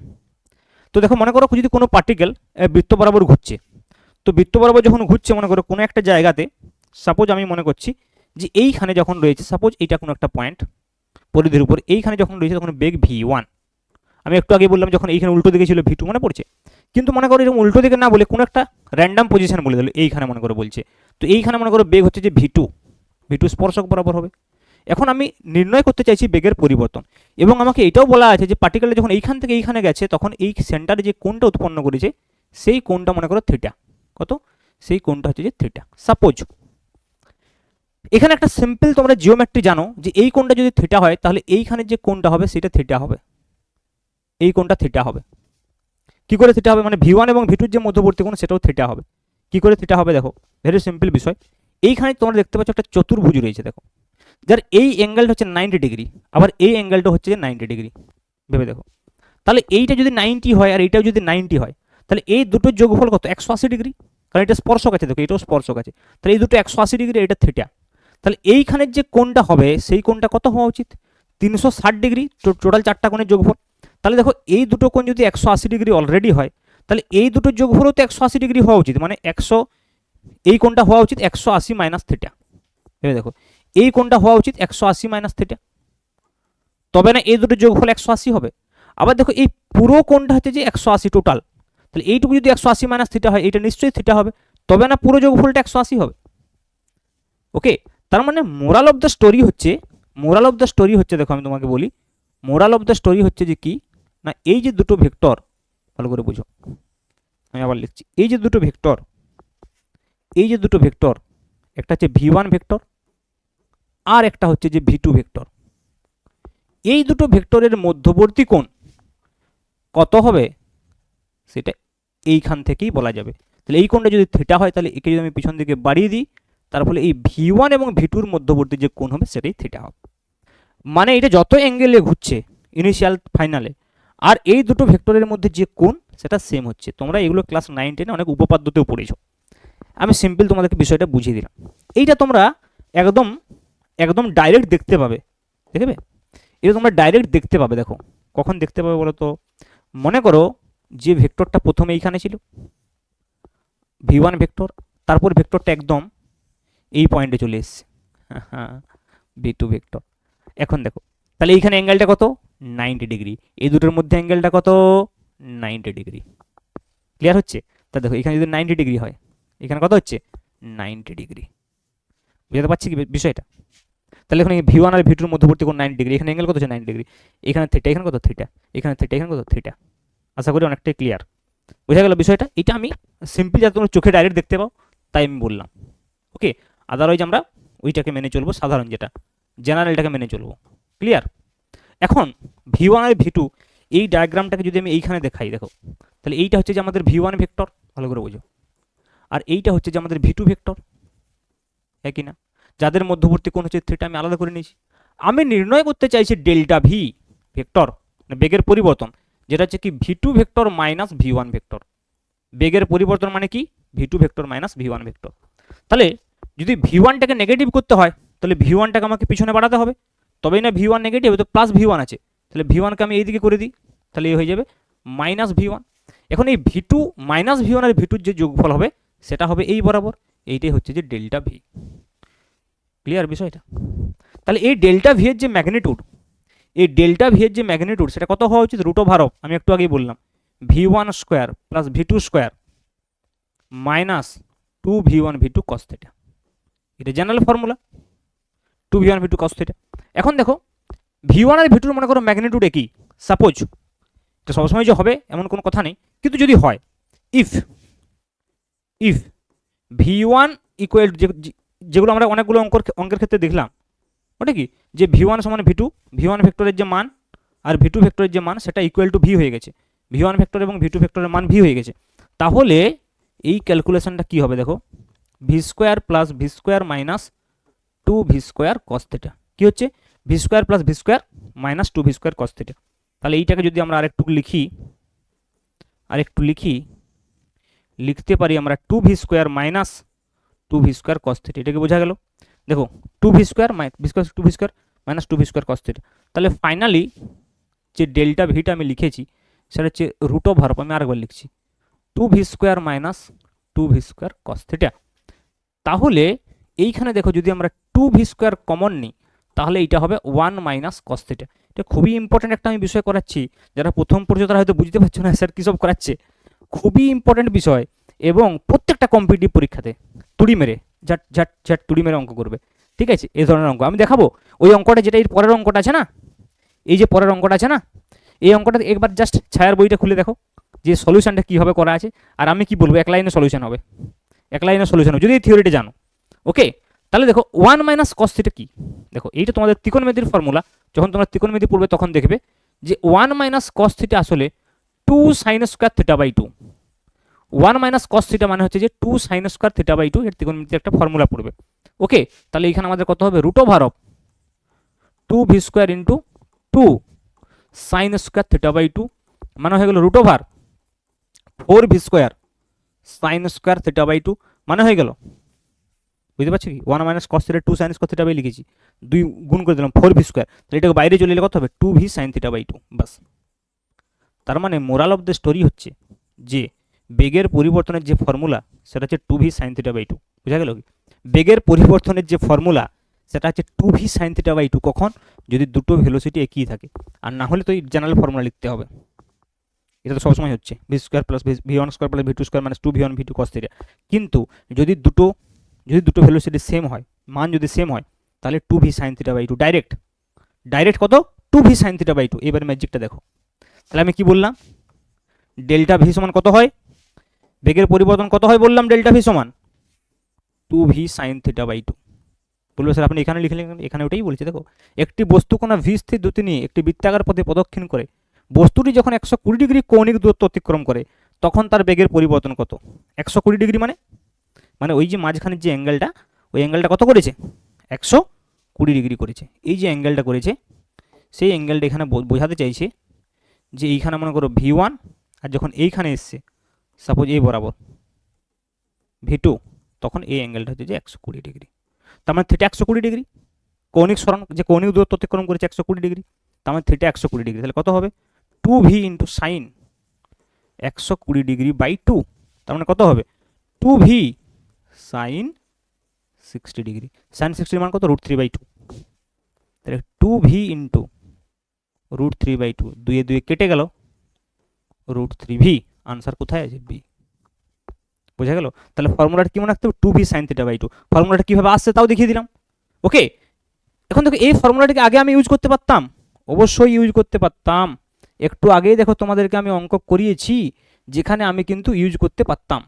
তো দেখো মনে করো যদি কোনো পার্টিকেল বৃত্ত বরাবর ঘুরছে, তো বৃত্ত বরাবর যখন ঘুরছে মনে করো কোনো একটা জায়গাতে, সাপোজ আমি মনে করছি যে এইখানে যখন রয়েছে, সাপোজ এইটা কোনো একটা পয়েন্ট পরিধির উপর, এইখানে যখন রয়েছে তখন বেগ ভি1। আমি একটু আগে বললাম যখন এইখানে উল্টো দিকে ছিল ভি2, মনে পড়ছে। কিন্তু মনে করো এরকম উল্টো দিকে না বলে কোনো একটা র্যান্ডাম পজিশন বলে দিল, এইখানে মনে করো বলছে, তো এইখানে মনে করো বেগ হচ্ছে যে ভি2 স্পর্শক বরাবর হবে। এখন আমি নির্ণয় করতে চাইছি বেগের পরিবর্তন, এবং আমাকে এটাও বলা আছে যে পার্টিকেলটা যখন এইখান থেকে এইখানে গেছে তখন এই সেন্টারে যে কোণটা উৎপন্ন করেছে সেই কোণটা মনে করো থিটা, কত, সেই কোণটা হচ্ছে যে থিটা। সাপোজ এখানে একটা সিম্পল তোমরা জিওমেট্রি জানো যে এই কোণটা যদি থিটা হয় তাহলে এইখানে যে কোণটা হবে সেটা থিটা হবে, এই কোণটা থিটা হবে। কি করে থিটা হবে, মানে ভি1 এবং ভি2 যে মধ্যবর্তী কোণ সেটাও থিটা হবে। কি করে থিটা হবে, দেখো ভেরি সিম্পল বিষয়। এইখানে তোমরা দেখতে পাচ্ছ একটা চতুর্ভুজ রয়েছে, দেখো যার এই অ্যাঙ্গেলটা হচ্ছে 90 ডিগ্রি, আবার এই অ্যাঙ্গেলটা হচ্ছে যে 90 ডিগ্রি। ভেবে দেখো, তাহলে এইটা যদি 90 হয় আর এইটাও যদি 90 হয়, তাহলে এই দুটোর যোগফল কত, 180 ডিগ্রি, কারণ এটা স্পর্শক আছে, দেখো এটাও স্পর্শক আছে, তাহলে এই দুটো 180 ডিগ্রি, এটা থিটা। তাহলে এইখানের যে কোণটা হবে সেই কোণটা কত হওয়া উচিত, 360 ডিগ্রি, টোটাল 4টা কোণের যোগফল। তাহলে দেখো এই দুটো কোণ যদি 180 ডিগ্রি অলরেডি হয়, তাহলে এই দুটোর যোগফলও তো 180 ডিগ্রি হওয়া উচিত, মানে 100, এই কোণটা হওয়া উচিত 180 মাইনাস থিটা। ভেবে দেখো এই কোণটা হওয়া উচিত 180 মাইনাস থিটা, তবে না এই দুটোর যোগফল 180 হবে। আবার দেখো এই পুরো কোণটা হচ্ছে যে 180 টোটাল, তাহলে এইটুকু যদি 180 মাইনাস থিটা হয়, এটা নিশ্চয়ই থিটা হবে, তবে না পুরো যোগফলটা 180 হবে। ওকে, তার মানে মোরাল অফ দ্য স্টোরি হচ্ছে, দেখো আমি তোমাকে বলি, মোরাল অফ দ্য স্টোরি হচ্ছে যে কি না, এই যে দুটো ভেক্টর, ভালো করে বুঝো, আমি আবার লিখছি, এই যে দুটো ভেক্টর, একটা হচ্ছে ভি1 ভেক্টর আর একটা হচ্ছে যে ভি2 ভেক্টর, এই দুটো ভেক্টরের মধ্যবর্তী কোণ কত হবে সেটা এইখান থেকেই বলা যাবে। তাহলে এই কোণটা যদি থিটা হয়, তাহলে একে যদি আমি পিছন দিকে বাড়িয়ে দিই, তার ফলে এই ভি1 এবং ভি2-র মধ্যবর্তী যে কোণ হবে সেটাই থিটা হবে। মানে এটা যত অ্যাঙ্গেলে ঘুরছে ইনিশিয়াল ফাইনালে, আর এই দুটো ভেক্টরের মধ্যে যে কোণ সেটা সেম হচ্ছে। তোমরা এগুলো ক্লাস 9-10 অনেক উপপাদ্যতেও পড়েছো, আমি সিম্পল তোমাদেরকে বিষয়টা বুঝিয়ে দিলাম। এইটা তোমরা একদম ডাইরেক্ট দেখতে পাবে, দেখবে এটা তোমরা ডাইরেক্ট দেখতে পাবে। দেখো কখন দেখতে পাবে বলো তো, মনে করো যে ভেক্টরটা প্রথমে এইখানে ছিল ভি1 ভেক্টর, তারপর ভেক্টরটা একদম এই পয়েন্টে চলে এসছে, ভি2 ভেক্টর। এখন দেখো তাহলে এইখানে অ্যাঙ্গেলটা কত, 90 ডিগ্রি, এই দুটোর মধ্যে অ্যাঙ্গেলটা কত, 90 ডিগ্রি। ক্লিয়ার হচ্ছে? তা দেখো এখানে যদি 90 ডিগ্রি হয়, এখানে কত হচ্ছে, 90 ডিগ্রি। বুঝতে পারছি কি বিষয়টা? তাহলে এখানে ভি1 আর ভি2-র মধ্যবর্তী কোণ 90 ডিগ্রি, এখানে অ্যাঙ্গেল কত হচ্ছে, 90 ডিগ্রি, এখানে থিটা, এখানে কত থিটা, এখানে থিটা, এখানে কত থিটা। আশা করি অনেকটাই ক্লিয়ার বোঝা গেল বিষয়টা। এটা আমি সিম্পলি যাতে তোমরা চোখে ডাইরেক্ট দেখতে পাও তাই আমি বললাম। ওকে, আদারওয়াইজ আমরা ওইটাকে মেনে চলবো, সাধারণ যেটা জেনারেলটাকে মেনে চলবো। ক্লিয়ার? এখন ভি1 আর ভি2 এই ডায়াগ্রামটাকে যদি আমি এইখানে দেখাই, দেখো তাহলে এইটা হচ্ছে যে আমাদের ভি1 ভেক্টর, ভালো করে বোঝো, আর এইটা হচ্ছে যে আমাদের ভি2 ভেক্টর, হ্যাঁ কি না? যাদের মধ্যবর্তী কোণ হচ্ছে থিটা, আমি আলাদা করে নিয়েছি। আমি নির্ণয় করতে চাইছি ডেল্টা ভি ভেক্টর, বেগের পরিবর্তন, যেটা হচ্ছে কি ভি2 ভেক্টর মাইনাস ভি1 ভেক্টর। বেগের পরিবর্তন মানে কি, ভি2 ভেক্টর মাইনাস ভি1 ভেক্টর। তাহলে যদি ভি1টাকে নেগেটিভ করতে হয় তাহলে ভি1টাকে আমাকে পিছনে বাড়াতে হবে, তবেই না ভি1 নেগেটিভ, তো প্লাস ভি1 আছে, তাহলে ভি1কে আমি এইদিকে করে দিই, তাহলে এই হয়ে যাবে মাইনাস V1। এখন এই V2 মাইনাস V1 আর V2 যে যোগফল হবে সেটা হবে এই বরাবর, এইটাই হচ্ছে যে ডেল্টা ভি। ক্লিয়ার বিষয়টা? তাহলে এই ডেল্টা ভি এর যে ম্যাগনিটিউড, এই ডেল্টা ভি এর যে ম্যাগনিটিউড সেটা কত হওয়া উচিত? রুট ওভার অফ, আমি একটু আগেই বললাম, V1 square plus V2 square minus 2V1 V2 cos theta. এটা general formula, 2V1 V2 cos theta. এখন দেখো V1 আর V2 মনে করো ম্যাগনিটিউড একই, সাপোজ, এটা সবসময় যে হবে এমন কোনো কথা নেই, কিন্তু যদি হয়, ইফ ইফ V1 ইকুয়াল, যেগুলো আমরা অনেকগুলো অঙ্কের ক্ষেত্রে দেখলাম, ওটা কি যে V1 সমান V2, V1 ভেক্টরের যে মান আর V2 ভেক্টরের যে মান সেটা ইকুয়াল টু V হয়ে গেছে, V1 ভেক্টর এবং V2 ভেক্টরের মান V হয়ে গেছে। তাহলে এই ক্যালকুলেশনটা কি হবে দেখো, V square plus V square minus 2V square cos theta. কি হচ্ছে? V square plus V square minus 2V square cos theta. তাহলে এইটাকে যদি আমরা আরেকটু লিখি, লিখতে পারি আমরা 2V square minus 2V square cos theta. এটাকে বোঝা গেল? দেখো 2V square square 2V square minus 2V square cos theta. তাহলে ফাইনালি যে ডেল্টা ভিটা আমি লিখেছি সেটা হচ্ছে রুট ওভার, আমি আরেকবার লিখছি, 2V square minus 2V square cos theta. তাহলে এইখানে দেখো যদি আমরা 2V স্কোয়ার কমন নিই তাহলে এটা হবে 1 মাইনাস কস থিটা। এটা খুবই ইম্পর্টেন্ট একটা আমি বিষয় করাচ্ছি, যারা প্রথম পর্যায়ে তারা হয়তো বুঝতে পারছো না স্যার কী সব করাচ্ছে। খুবই ইম্পর্টেন্ট বিষয়, এবং প্রত্যেকটা কম্পিটিটিভ পরীক্ষাতে তুড়ি মেরে ঝাট ঝাট ঝাট তুড়ি মেরে অঙ্ক করবে। ঠিক আছে, এই ধরনের অঙ্ক আমি দেখাবো। ওই অঙ্কটা যেটা এর পরের অঙ্কটা আছে না, এই যে পরের অঙ্কটা আছে না, এই অঙ্কটা একবার জাস্ট ছায়ার বইটা খুলে দেখো যে সলিউশনটা কীভাবে করা আছে, আর আমি কি বলবো, এক লাইনে সলিউশন হবে, এক লাইনে সলিউশন হবে যদি এই থিওরিটা জানো। ওকে, তাহলে দেখো 1 মাইনাস কস থিটা কি, দেখো এইটা তোমাদের ত্রিকোণমিতির ফর্মুলা, যখন তোমরা ত্রিকোণমিতি পড়বে তখন দেখবে যে 1 মাইনাস কস থিটা আসলে 2 sine square theta by 2। 1 minus cos theta মানে হচ্ছে যে 2 সাইন স্কোয়ার থিটা বাই 2, এর ত্রিকোণমিতির একটা ফর্মুলা পড়বে। ওকে, তাহলে এখানে আমাদের কত হবে, root over of 2V square into 2 sine square theta by 2 মানে হয়ে গেল root over 4V square sine square theta by 2 মানে হয়ে গেল, বুঝতে পারছি কি, 1 minus cos theta 2 sine square theta by লিখেছি, 2 গুণ করে দিলাম 4V স্কোয়ার, তাহলে এটাকে বাইরে চলে এলে কত হবে 2V সাইন থিটা বাই 2। বাস, তার মানে মোরাল অফ দ্য স্টোরি হচ্ছে যে বেগের পরিবর্তনের যে ফর্মুলা সেটা হচ্ছে 2V সাইন থিটা বাই 2। বুঝা গেল কি, বেগের পরিবর্তনের যে ফর্মুলা সেটা হচ্ছে 2V সাইন থিটা বাই 2, কখন? যদি দুটো ভেলোসিটি একই থাকে, আর না হলে তো এই জেনারেল ফর্মুলা লিখতে হবে। এটা তো সবসময় হচ্ছে V square plus V1 square plus V2 square minus 2V1 V2 কস থিটা। কিন্তু যদি দুটো ভেলোসিটি সেম হয়, মান যদি সেম হয়, তাহলে 2V sine theta by 2 direct কত, 2V সাইন থিটা বাই 2। এবারে ম্যাজিকটা দেখো, তাহলে আমি কি বললাম, ডেল্টা ভি সমান কত হয়, বেগের পরিবর্তন কত হয় বললাম, ডেল্টা ভি সমান 2V সাইন থিটা বাই 2। বলবো স্যার আপনি এখানে লিখলেন, এখানে ওটাই বলছে। দেখো, একটি বস্তু কোণা ভি স্থির দ্রুতি নিয়ে একটি বৃত্তাকার পথে প্রদক্ষিণ করে বস্তুটি যখন 120 ডিগ্রি কৌণিক দূরত্ব অতিক্রম করে তখন তার বেগের পরিবর্তন কত? 120 ডিগ্রি মানে ওই যে মাঝখানের যে অ্যাঙ্গেলটা, ওই অ্যাঙ্গেলটা কত করেছে, 120 ডিগ্রি করেছে। এই যে অ্যাঙ্গেলটা করেছে সেই অ্যাঙ্গেলটা এখানে বোঝাতে চাইছে যে এইখানে মনে করো V1, আর যখন এইখানে এসছে সাপোজ এই বরাবর V2, তখন এই অ্যাঙ্গেলটা হচ্ছে যে 120 ডিগ্রি। তার মানে থিটা 120 ডিগ্রি, কৌণিক সরণ যে কৌণিক দূরত্ব অতিক্রম করেছে 120 ডিগ্রি, তার মানে থিটা 120 ডিগ্রি। তাহলে কত হবে, 2V into sign 120 degree by 2, তার মানে কত হবে 2V সাইন 60 ডিগ্রি। সাইন 60 মান কত, √3/2। তাহলে 2V ইন্টু √3/2, 2 এ 2 কেটে গেল, √3V, আনসার কোথায় আছে, বি। বোঝা গেল? তাহলে ফর্মুলাটা কি মনে রাখতে হবে, 2V সাইন থিটা বাই 2। ফর্মুলাটা কীভাবে আসছে তাও দেখিয়ে দিলাম। ওকে, এখন দেখো এই ফর্মুলাটাকে আগে আমি ইউজ করতে পারতাম, অবশ্যই ইউজ করতে পারতাম। একটু আগেই দেখো তোমাদেরকে আমি অঙ্ক করিয়েছি যেখানে আমি কিন্তু ইউজ করতে পারতাম।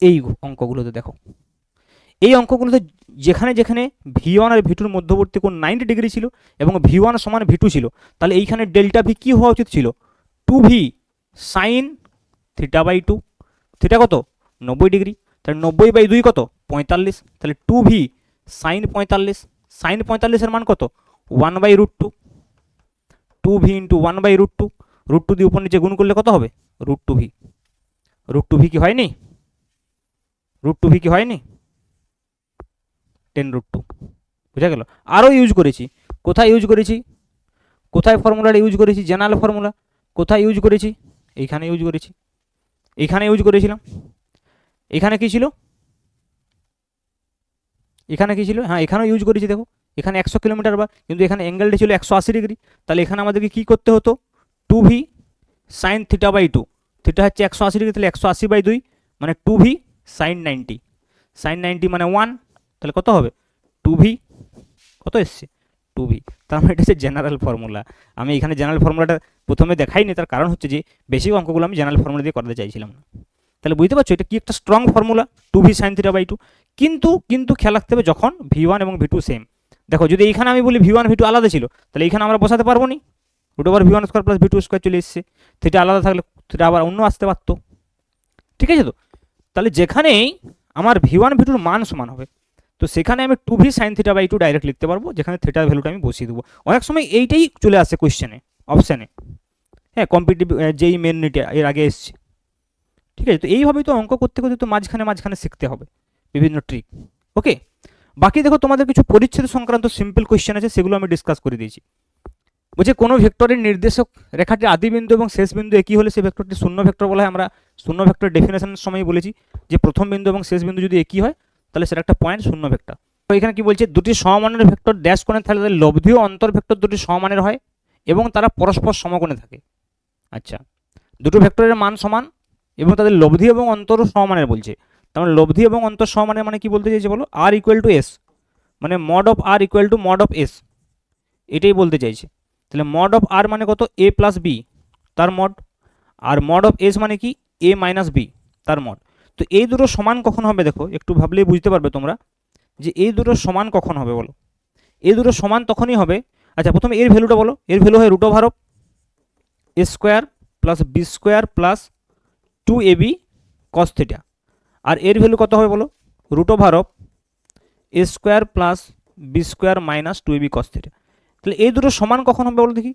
এই অঙ্কগুলোতে দেখো, এই অঙ্কগুলোতে যেখানে যেখানে V1 আর V2 মধ্যবর্তী কোণ 90 ডিগ্রি ছিল এবং V1 সমান V2 ছিল, তাহলে এইখানে ডেল্টা ভি কী হওয়া উচিত ছিল, 2V sine theta by 2। Theta কত, 90 ডিগ্রি, তাহলে 90/2 কত, 45। তাহলে 2V সাইন 45, সাইন 45-এর মান কত, 1/√2। 2V ইন্টু 1/√2, √2 দিয়ে উপর নিচে গুণ করলে কত হবে, √2V। √2V কি হয়নি, √2V কি হয়নি, 10√2। বুঝা গেল? আরও ইউজ করেছি, কোথায় ইউজ করেছি, কোথায় ফর্মুলাটা ইউজ করেছি, জেনারেল ফর্মুলা কোথায় ইউজ করেছি? এইখানে ইউজ করেছি, এইখানে ইউজ করেছিলাম। এখানে কি ছিল? এখানে কি ছিল? হ্যাঁ, এখানেও ইউজ করেছি। দেখো এখানে 100 কিলোমিটার বার, কিন্তু এখানে অ্যাঙ্গেলটা ছিল 180 ডিগ্রি। তাহলে এখানে আমাদেরকে কি করতে হতো? 2v sine theta by 2। Theta হচ্ছে 180 ডিগ্রি, তাহলে 180/2 মানে 2v সাইন 90। সাইন 90 মানে 1, তাহলে কত হবে? 2v। কত এসছে? 2v। তার মানে এটা হচ্ছে জেনারেল ফর্মুলা। আমি এখানে জেনারেল ফর্মুলাটা প্রথমে দেখাইনি, তার কারণ হচ্ছে যে বেসিক অঙ্কগুলো আমি জেনারেল ফর্মুলা দিয়ে করতে চাইছিলাম না। তাহলে বুঝতে পারছো এটা কি একটা strong formula, 2v sine theta by 2। কিন্তু খেয়াল রাখতে হবে যখন v1 এবং v2 সেম। দেখো যদি এইখানে আমি বলি v1 v2 আলাদা ছিল, তাহলে এইখানে আমরা বসাতে পারবো নি, √v1 square plus v2 square চলে এসছে। থিটা আলাদা থাকলে থিটা আবার অন্য আসতে পারতো। ঠিক আছে তো? তাহলে যেখানেই আমার v1 v2 মান সমান হবে, তো সেখানে আমি 2v sine theta by 2 direct লিখতে পারবো, যেখানে থিটার ভ্যালুটা আমি বসিয়ে দেবো। অনেক সময় এইটাই চলে আসে কোয়েশ্চেনে, অপশানে। হ্যাঁ, কম্পিটিটিভ যেই মেন নিটে এর আগে এসছে। ঠিক আছে, তো এইভাবেই তো অঙ্ক করতে করতে তো মাঝখানে শিখতে হবে বিভিন্ন ট্রিক। ওকে, বাকি দেখো তোমাদের কিছু পরিচ্ছেদ সংক্রান্ত সিম্পল কোয়েশ্চেন আছে, সেগুলো আমি ডিসকাস করে দিয়েছি। বলছে কোনো ভেক্টরের নির্দেশক রেখাটির আদি বিন্দু এবং শেষ বিন্দু একই হলে সেই ভেক্টরটি শূন্য ভেক্টর বলা হয়। আমরা শূন্য ভেক্টর ডেফিনেশনের সময় বলেছি যে প্রথম বিন্দু এবং শেষ বিন্দু যদি একই হয় তাহলে সেটা একটা পয়েন্ট শূন্য ভেক্টর। তো এখানে কি বলছে? দুটি সমমানের ভেক্টর ড্যাশ কোণে থাকলে তাদের লব্ধি ও অন্তর ভেক্টর দুটি সমমানের হয় এবং তারা পরস্পর সমকোণে থাকে। আচ্ছা, দুটো ভেক্টরের মান সমান এবং তাদের লব্ধি এবং অন্তরও সমমানের বলছে। তার মানে লব্ধি এবং অন্তর সমমানের মানে কি বলতে চাইছে বলো? আর ইকুয়াল টু এস, মানে mod of R equal to mod of S, এটাই বলতে চাইছে। তাহলে মড অফ আর মানে কত? এ প্লাস বি তার মড, আর মড অফ এস মানে কি? এ মাইনাস বি তার মড। তো এই দুটো সমান কখন হবে? দেখো একটু ভাবলেই বুঝতে পারবে তোমরা যে এই দুটো সমান কখন হবে বলো। এই দুটো সমান তখনই হবে। আচ্ছা, প্রথমে এর ভ্যালুটা বলো। এর ভ্যালু হয় √ওভার of A square plus B square plus 2ab cos theta. আর এর ভ্যালু কত হবে বলো? √ওভার of A square plus B square minus 2ab cos theta. তাহলে এই দুটো সমান কখন হবে বলো দেখি?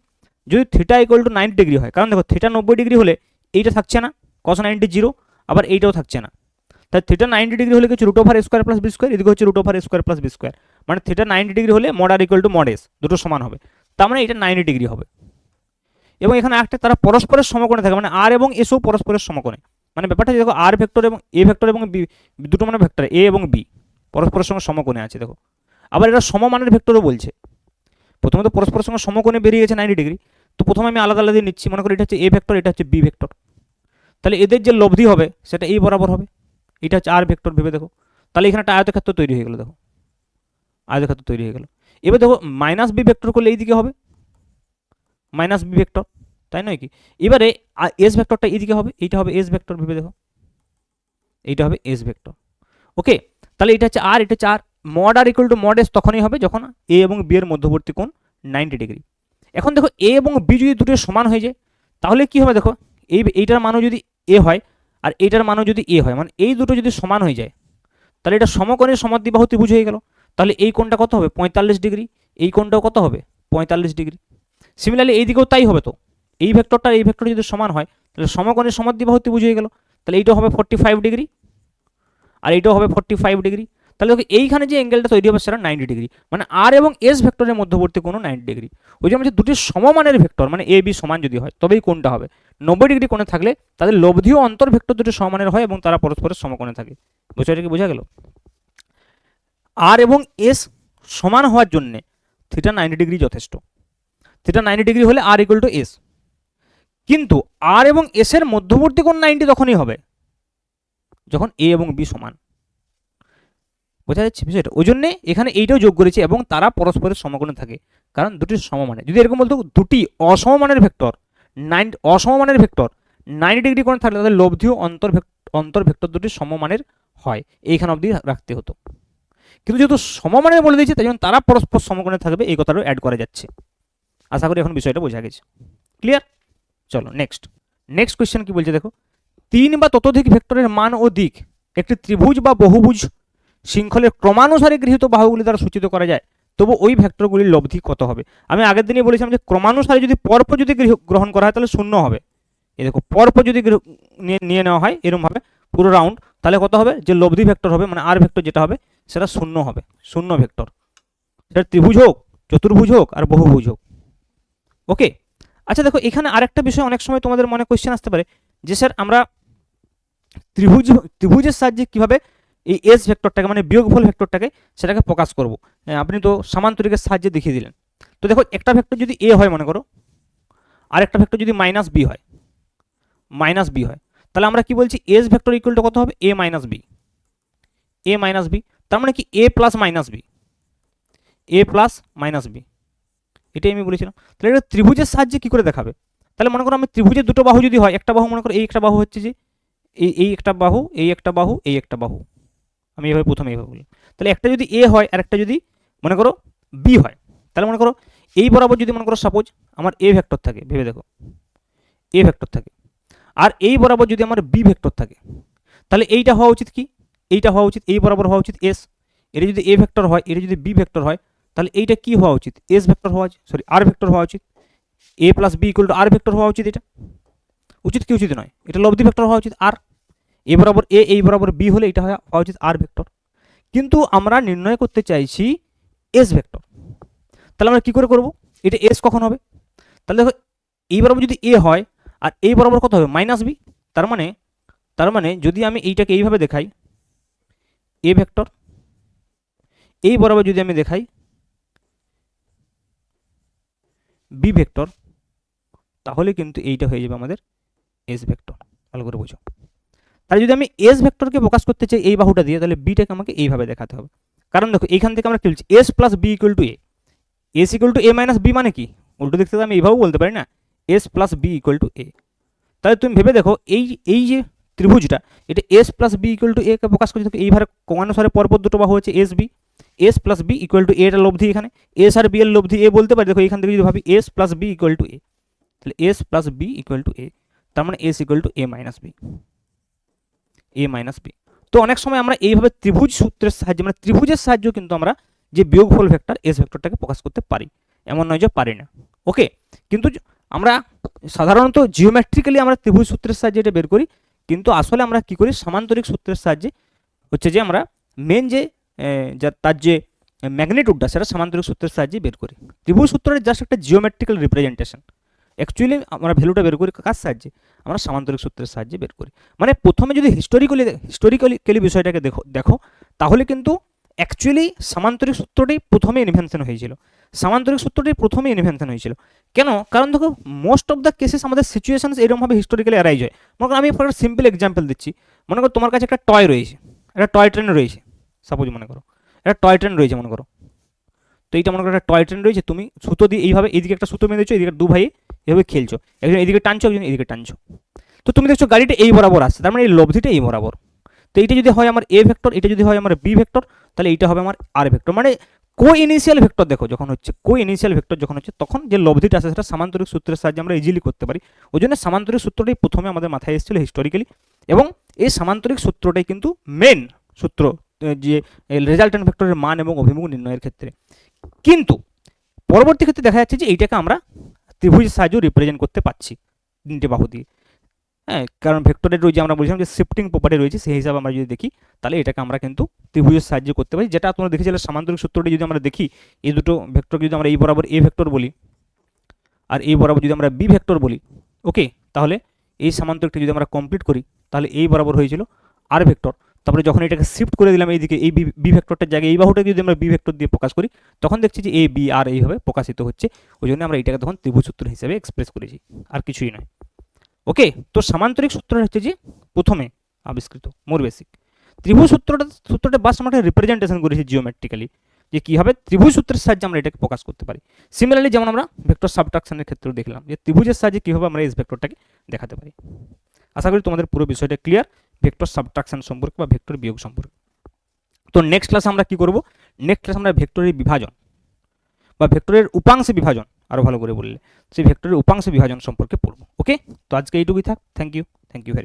যদি থিটা ইকুয়াল টু 90 ডিগ্রি হয়। কারণ দেখো থিটা 90 ডিগ্রি হলে এইটা থাকছে না, কস 90 0, আবার এইটাও থাকছে না। তাহলে থিটা 90 ডিগ্রি হলে কিছু √ওভার A square plus B square, এদিকে হচ্ছে √ওভার A square plus B square. মানে থিটা 90 ডিগ্রি হলে mod R equal to mod S, দুটো সমান হবে। তার মানে এটা 90 ডিগ্রি হবে। এবং এখানে একটা তারা পরস্পরের সমকোণে থাকে, মানে আর এবং এসও পরস্পরের সমকোণে। মানে ব্যাপারটা দেখো আর ভেক্টর এবং এ ভেক্টর এবং বি, দুটো মানে ভেক্টর এ এবং বি পরস্পরের সঙ্গে সমকোণে আছে। দেখো আবার এরা সমমানের ভেক্টরও বলছে। প্রথমে তো পরস্পরের সঙ্গে সমকোণে বেরিয়ে গেছে 90 ডিগ্রি, তো প্রথমে আমি আলাদা আলাদা নিচ্ছি। মনে করি এটা হচ্ছে এ ভেক্টর, এটা হচ্ছে বি ভেক্টর। তাহলে এদের যে লব্ধি হবে সেটা এই বরাবর হবে। এটা হচ্ছে আর ভেক্টর ভেবে দেখো। তাহলে এখানে একটা আয়তক্ষেত্র তৈরি হয়ে গেল। দেখো আয়তক্ষেত্র তৈরি হয়ে গেল। এবার দেখো মাইনাস বি ভেক্টর করলে এইদিকে হবে মাইনাস বি ভেক্টর, তাই নয় কি? এবারে এস ভেক্টরটা এইদিকে হবে, এইটা হবে এস ভেক্টর ভেবে দেখো, এইটা হবে এস ভেক্টর। ওকে, তাহলে এটা হচ্ছে আর, এটা হচ্ছে R. Mod R equal to mod S তখনই হবে যখন এ এবং বি এর মধ্যবর্তী কোণ 90 ডিগ্রি। এখন দেখো এ এবং বি যদি দুটো সমান হয়ে যায় তাহলে কি হবে? দেখো এইটার মানও যদি এ হয় আর এইটার মানও যদি এ হয়, মানে এই দুটো যদি সমান হয়ে যায় তাহলে এটা সমকোণের সমদ্বিবাহু ত্রিভুজ হয়ে গেল। তাহলে এই কোণটা কত হবে? 45 ডিগ্রি। এই কোণটাও কত হবে? 45 ডিগ্রি। সিমিলারলি এই দিকেও তাই হবে। তো এই ভেক্টরটা এই ভেক্টর যদি সমান হয় তাহলে সমকোণের সমদ্বিবাহু ত্রিভুজ হয়ে গেল। তাহলে এইটাও হবে 45 ডিগ্রি আর এইটাও হবে 45 ডিগ্রি। তাহলে দেখো এইখানে যে অ্যাঙ্গেলটা তৈরি হবে সেটা 90 ডিগ্রি, মানে আর এবং এস ভেক্টরের মধ্যবর্তী কোণ 90 ডিগ্রি। ওই যে আমাদের দুটি সমমানের ভেক্টর মানে এ বি সমান যদি হয় তবেই কোণটা হবে। 90 ডিগ্রি কোণে থাকলে তাদের লব্ধি ও অন্তর ভেক্টর দুটি সমানের হয় এবং তারা পরস্পরের সমকোণে থাকে। বিষয়টা কি বোঝা গেল? আর এবং এস সমান হওয়ার জন্যে থিটা 90 ডিগ্রি যথেষ্ট। থিটা 90 ডিগ্রি হলে আর ইকুয়াল টু এস। কিন্তু আর এবং এস এর মধ্যবর্তী কোণ 90 তখনই হবে যখন এ এবং বি সমান। বোঝা যাচ্ছে বিষয়টা? ওই জন্যে এখানে এইটাও যোগ করেছে এবং তারা পরস্পরের সমকোণে থাকে, কারণ দুটি সমমানের। যদি এরকম বলতো দুটি অসমমানের ভেক্টর অসমমানের ভেক্টর 90 ডিগ্রি কোণে থাকলে তাদের লব্ধি ও অন্তর ভেক্টর দুটি সমমানের হয়, এইখানে অবধি রাখতে হতো। কিন্তু যেহেতু সমমানের বলে দিয়েছে তাই জন্য তারা পরস্পর সমকোণে থাকবে, এই কথাটাও অ্যাড করা যাচ্ছে। আশা করি এখন বিষয়টা বোঝা গেছে। ক্লিয়ার? চলো নেক্সট কোয়েশ্চেন কি বলছে দেখো। 3 বা ততোধিক ভেক্টরের মান ও দিক একটি ত্রিভুজ বা বহুভুজ শৃঙ্খলের ক্রমানুসারে গৃহীত বাহুগুলি দ্বারা সূচিত করা যায়, তবু ওই ভেক্টরগুলির লব্ধি কত হবে? আমি আগের দিনই বলেছিলাম যে ক্রমানুসারে যদি পরপর যদি গ্রহণ করা হয় তাহলে শূন্য হবে। এই দেখো পরপর যদি নিয়ে নেওয়া হয় এরকমভাবে পুরো রাউন্ড, তাহলে কত হবে? যে লব্ধি ভেক্টর হবে মানে আর ভেক্টর যেটা হবে সেটা শূন্য হবে, শূন্য ভেক্টর। সেটা ত্রিভুজ হোক, চতুর্ভুজ হোক আর বহুভুজ হোক। ওকে, আচ্ছা দেখো, এখানে আরেকটা বিষয় অনেক সময় তোমাদের মনে কোশ্চেন আসতে পারে যে স্যার আমরা ত্রিভুজের সাহায্যে কিভাবে এই এস ভেক্টরটাকে মানে বিয়োগফল ভেক্টরটাকে সেটাকে প্রকাশ করব। আপনি তো সামান্তরিকের সাহায্যে দেখিয়ে দিলেন। তো দেখো, একটা ভেক্টর যদি এ হয় মনে করো, আর একটা ভেক্টর যদি মাইনাস বি হয়, তাহলে আমরা কি বলছি, এস ভেক্টর ইকুয়াল টু কত হবে, এ মাইনাস বি, তার মানে কি এ প্লাস মাইনাস বি, এটাই আমি বলেছিলাম। তাহলে এটা ত্রিভুজের সাহায্যে কি করে দেখাবে? তাহলে মনে করো আমি ত্রিভুজের দুটো বাহু যদি হয়, একটা বাহু মনে করো এই একটা বাহু হচ্ছে যে এই একটা বাহু, এই একটা বাহু, আমি এইভাবে প্রথমে এইভাবে বলি। তাহলে একটা যদি এ হয় আর একটা যদি মনে করো বি হয়, তাহলে মনে করো এই বরাবর যদি মনে করো সাপোজ আমার এ ভেক্টর থাকে, ভেবে দেখো এ ভেক্টর থাকে, আর এই বরাবর যদি আমার বি ভেক্টর থাকে, তাহলে এইটা হওয়া উচিত কি, এইটা হওয়া উচিত এই বরাবর হওয়া উচিত এস। এটা যদি এ ভেক্টর হয়, এটা যদি বি ভেক্টর হয়, তাহলে এইটা কি হওয়া উচিত, এস ভেক্টর হওয়া উচিত, সরি আর ভেক্টর হওয়া উচিত। A plus B equal to R vector হওয়া উচিত। এটা উচিত কি উচিত নয়, এটা লব্ধি ভেক্টর হওয়া উচিত আর। এ বরাবর এ, এই বরাবর বি হলে এটা হওয়া উচিত আর ভেক্টর। কিন্তু আমরা নির্ণয় করতে চাইছি এস ভেক্টর। তাহলে আমরা কি করে করব, এটা এস কখন হবে? তাহলে দেখো, এই বরাবর যদি এ হয় আর এই বরাবর কত হবে, মাইনাস বি। তার মানে যদি আমি এইটাকে এইভাবে দেখাই এ ভেক্টর, এই বরাবর যদি আমি দেখাই বি ভেক্টর, তাহলে কিন্তু এইটা হয়ে যাবে আমাদের এস ভেক্টর। ভালো করে বুঝো। তাহলে যদি আমি এস ভেক্টরকে প্রকাশ করতে চাই এই বাহুটা দিয়ে, তাহলে বিটাকে আমাকে এইভাবে দেখাতে হবে। কারণ দেখো, এইখান থেকে আমরা কি বলছি, S plus B equal to A, S equal to A minus B, মানে কি উল্টো দিক থেকে আমি এইভাবেও বলতে পারি না, S plus B equal to A. তাহলে তুমি ভেবে দেখো, এই যে ত্রিভুজটা, এটা S plus B equal to A কে প্রকাশ করছে, এইভাবে ক্রমানুসারে পরপর দুটো বাহু হচ্ছে S plus B equal to এর লব্ধি, এখানে এস আর বি এর লব্ধি এ বলতে পারি। দেখো এখান থেকে যদি ভাবি S plus B equal to A, তাহলে S plus B equal to A, তার মানে S equal to A minus B. তো অনেক সময় আমরা এইভাবে ত্রিভুজ সূত্রের সাহায্যে মানে ত্রিভুজের সাহায্যে কিন্তু আমরা যে বিয়োগফল ভেক্টর এস ভেক্টরটাকে প্রকাশ করতে পারি, এমন নয় যে পারি না। ওকে, কিন্তু আমরা সাধারণত জিওমেট্রিক্যালি আমরা ত্রিভুজ সূত্রের সাহায্যে এটা বের করি, কিন্তু আসলে আমরা কি করি, সামান্তরিক সূত্রের সাহায্যে হচ্ছে যে আমরা মেন যে তার যে ম্যাগনিটিউডটা সেটা সামান্তরিক সূত্রের সাহায্যে বের করি। ত্রিভুজ সূত্রের জাস্ট একটা জিওমেট্রিক্যাল রিপ্রেজেন্টেশন। অ্যাকচুয়ালি আমরা ভ্যালুটা বের করি কার সাহায্যে, আমরা সামান্তরিক সূত্রের সাহায্যে বের করি। মানে প্রথমে যদি হিস্টোরিক্যালি বিষয়টাকে দেখো তাহলে কিন্তু অ্যাকচুয়ালি সামান্তরিক সূত্রটাই প্রথমে ইনভেনশন হয়েছিল। কেন? কারণ দেখো, মোস্ট অফ দ্য কেসেস আমাদের সিচুয়েশনস এরকমভাবে হিস্টোরিক্যালি অ্যারাইজ হয়। মনে করো আমি একটা সিম্পল এক্সাম্পল দিচ্ছি। মনে করো তোমার কাছে একটা টয় রয়েছে, একটা টয় ট্রেন রয়েছে, সাপোজ মনে করো একটা টয় ট্রেন রয়েছে মনে করো। তো এইটা মনে করো একটা টয় ট্রেন রয়েছে, তুমি সুতো দিয়ে এইভাবে এইদিকে একটা সুতো বেঁধেছো, এদিকে দু ভাই এভাবে খেলছো, একজন এদিকে টানছো, একজন এদিকে টানছো। তো তুমি দেখছো গাড়িটা এই বরাবর আসছে, তার মানে এই লব্ধিটা এই বরাবর। তো এইটা যদি হয় আমার এ ভেক্টর, এটা যদি হয় আমার বি ভেক্টর, তাহলে এইটা হবে আমার আর ভেক্টর। মানে কো ইনিশিয়াল ভেক্টর দেখো যখন হচ্ছে, তখন যে লব্ধিটা আছে সেটা সামান্তরিক সূত্রের সাহায্যে আমরা ইজিলি করতে পারি। ওই জন্য সামান্তরিক সূত্রটাই প্রথমে আমাদের মাথায় এসেছিল হিস্টোরিক্যালি, এবং এই সামান্তরিক সূত্রটাই কিন্তু মেন সূত্র যে রেজাল্টেন্ট ভেক্টরের মান এবং অভিমুখ নির্ণয়ের ক্ষেত্রে। কিন্তু পরবর্তী ক্ষেত্রে দেখা যাচ্ছে যে এইটাকে আমরা ত্রিভুজের সাহায্যে রিপ্রেজেন্ট করতে পারছি তিনটে বাহু দিয়ে। হ্যাঁ, কারণ ভেক্টরের ওই যে আমরা বলছিলাম যে শিফটিং প্রপার্টি রয়েছে, সেই হিসাবে আমরা যদি দেখি তাহলে এটাকে আমরা কিন্তু ত্রিভুজের সাহায্যে করতে পারি। যেটা তোমরা দেখেছিলে সামান্তরিক সূত্রটি যদি আমরা দেখি, এই দুটো ভেক্টরকে যদি আমরা এই বরাবর এ ভেক্টর বলি আর এই বরাবর যদি আমরা বি ভেক্টর বলি, ওকে, তাহলে এই সামান্তরিকটা যদি আমরা কমপ্লিট করি তাহলে এই বরাবর হয়েছিল আর ভেক্টর। তারপরে যখন এটাকে শিফট করে দিলাম এইদিকে, এই বি ভেক্টরটার জায়গায় এই বাহুটাকে যদি আমরা বি ভেক্টর দিয়ে প্রকাশ করি, তখন দেখছি যে এ বি আর এইভাবে প্রকাশিত হচ্ছে। ওই জন্য আমরা এটাকে তখন ত্রিভুজ সূত্র হিসেবে এক্সপ্রেস করেছি, আর কিছুই নয়। ওকে, তো সামান্তরিক সূত্র হচ্ছে যে প্রথমে আবিষ্কৃত, মোর বেসিক। ত্রিভুজ সূত্রটা বাস আমরা রিপ্রেজেন্টেশন করেছি জিওমেট্রিক্যালি, যে কীভাবে ত্রিভুজ সূত্রের সাহায্যে আমরা এটাকে প্রকাশ করতে পারি। সিমিলারলি যেমন আমরা ভেক্টর সাবট্রাকশনের ক্ষেত্রেও দেখলাম যে ত্রিভুজের সাহায্যে কীভাবে আমরা এস ভেক্টরটাকে দেখাতে পারি। আশা করি তোমাদের পুরো বিষয়টা ক্লিয়ার ভেক্টর সাবট্রাকশন সম্পর্কে বা ভেক্টর বিয়োগ সম্পর্কে। তো নেক্সট ক্লাসে আমরা কি করব, নেক্সট ক্লাসে আমরা ভেক্টরের বিভাজন বা ভেক্টরের উপাংশে বিভাজন, আরও ভালো করে বললে সেই ভেক্টরের উপাংশ বিভাজন সম্পর্কে পড়ব। ওকে, তো আজকে এইটুকুই থাক। Thank you very much.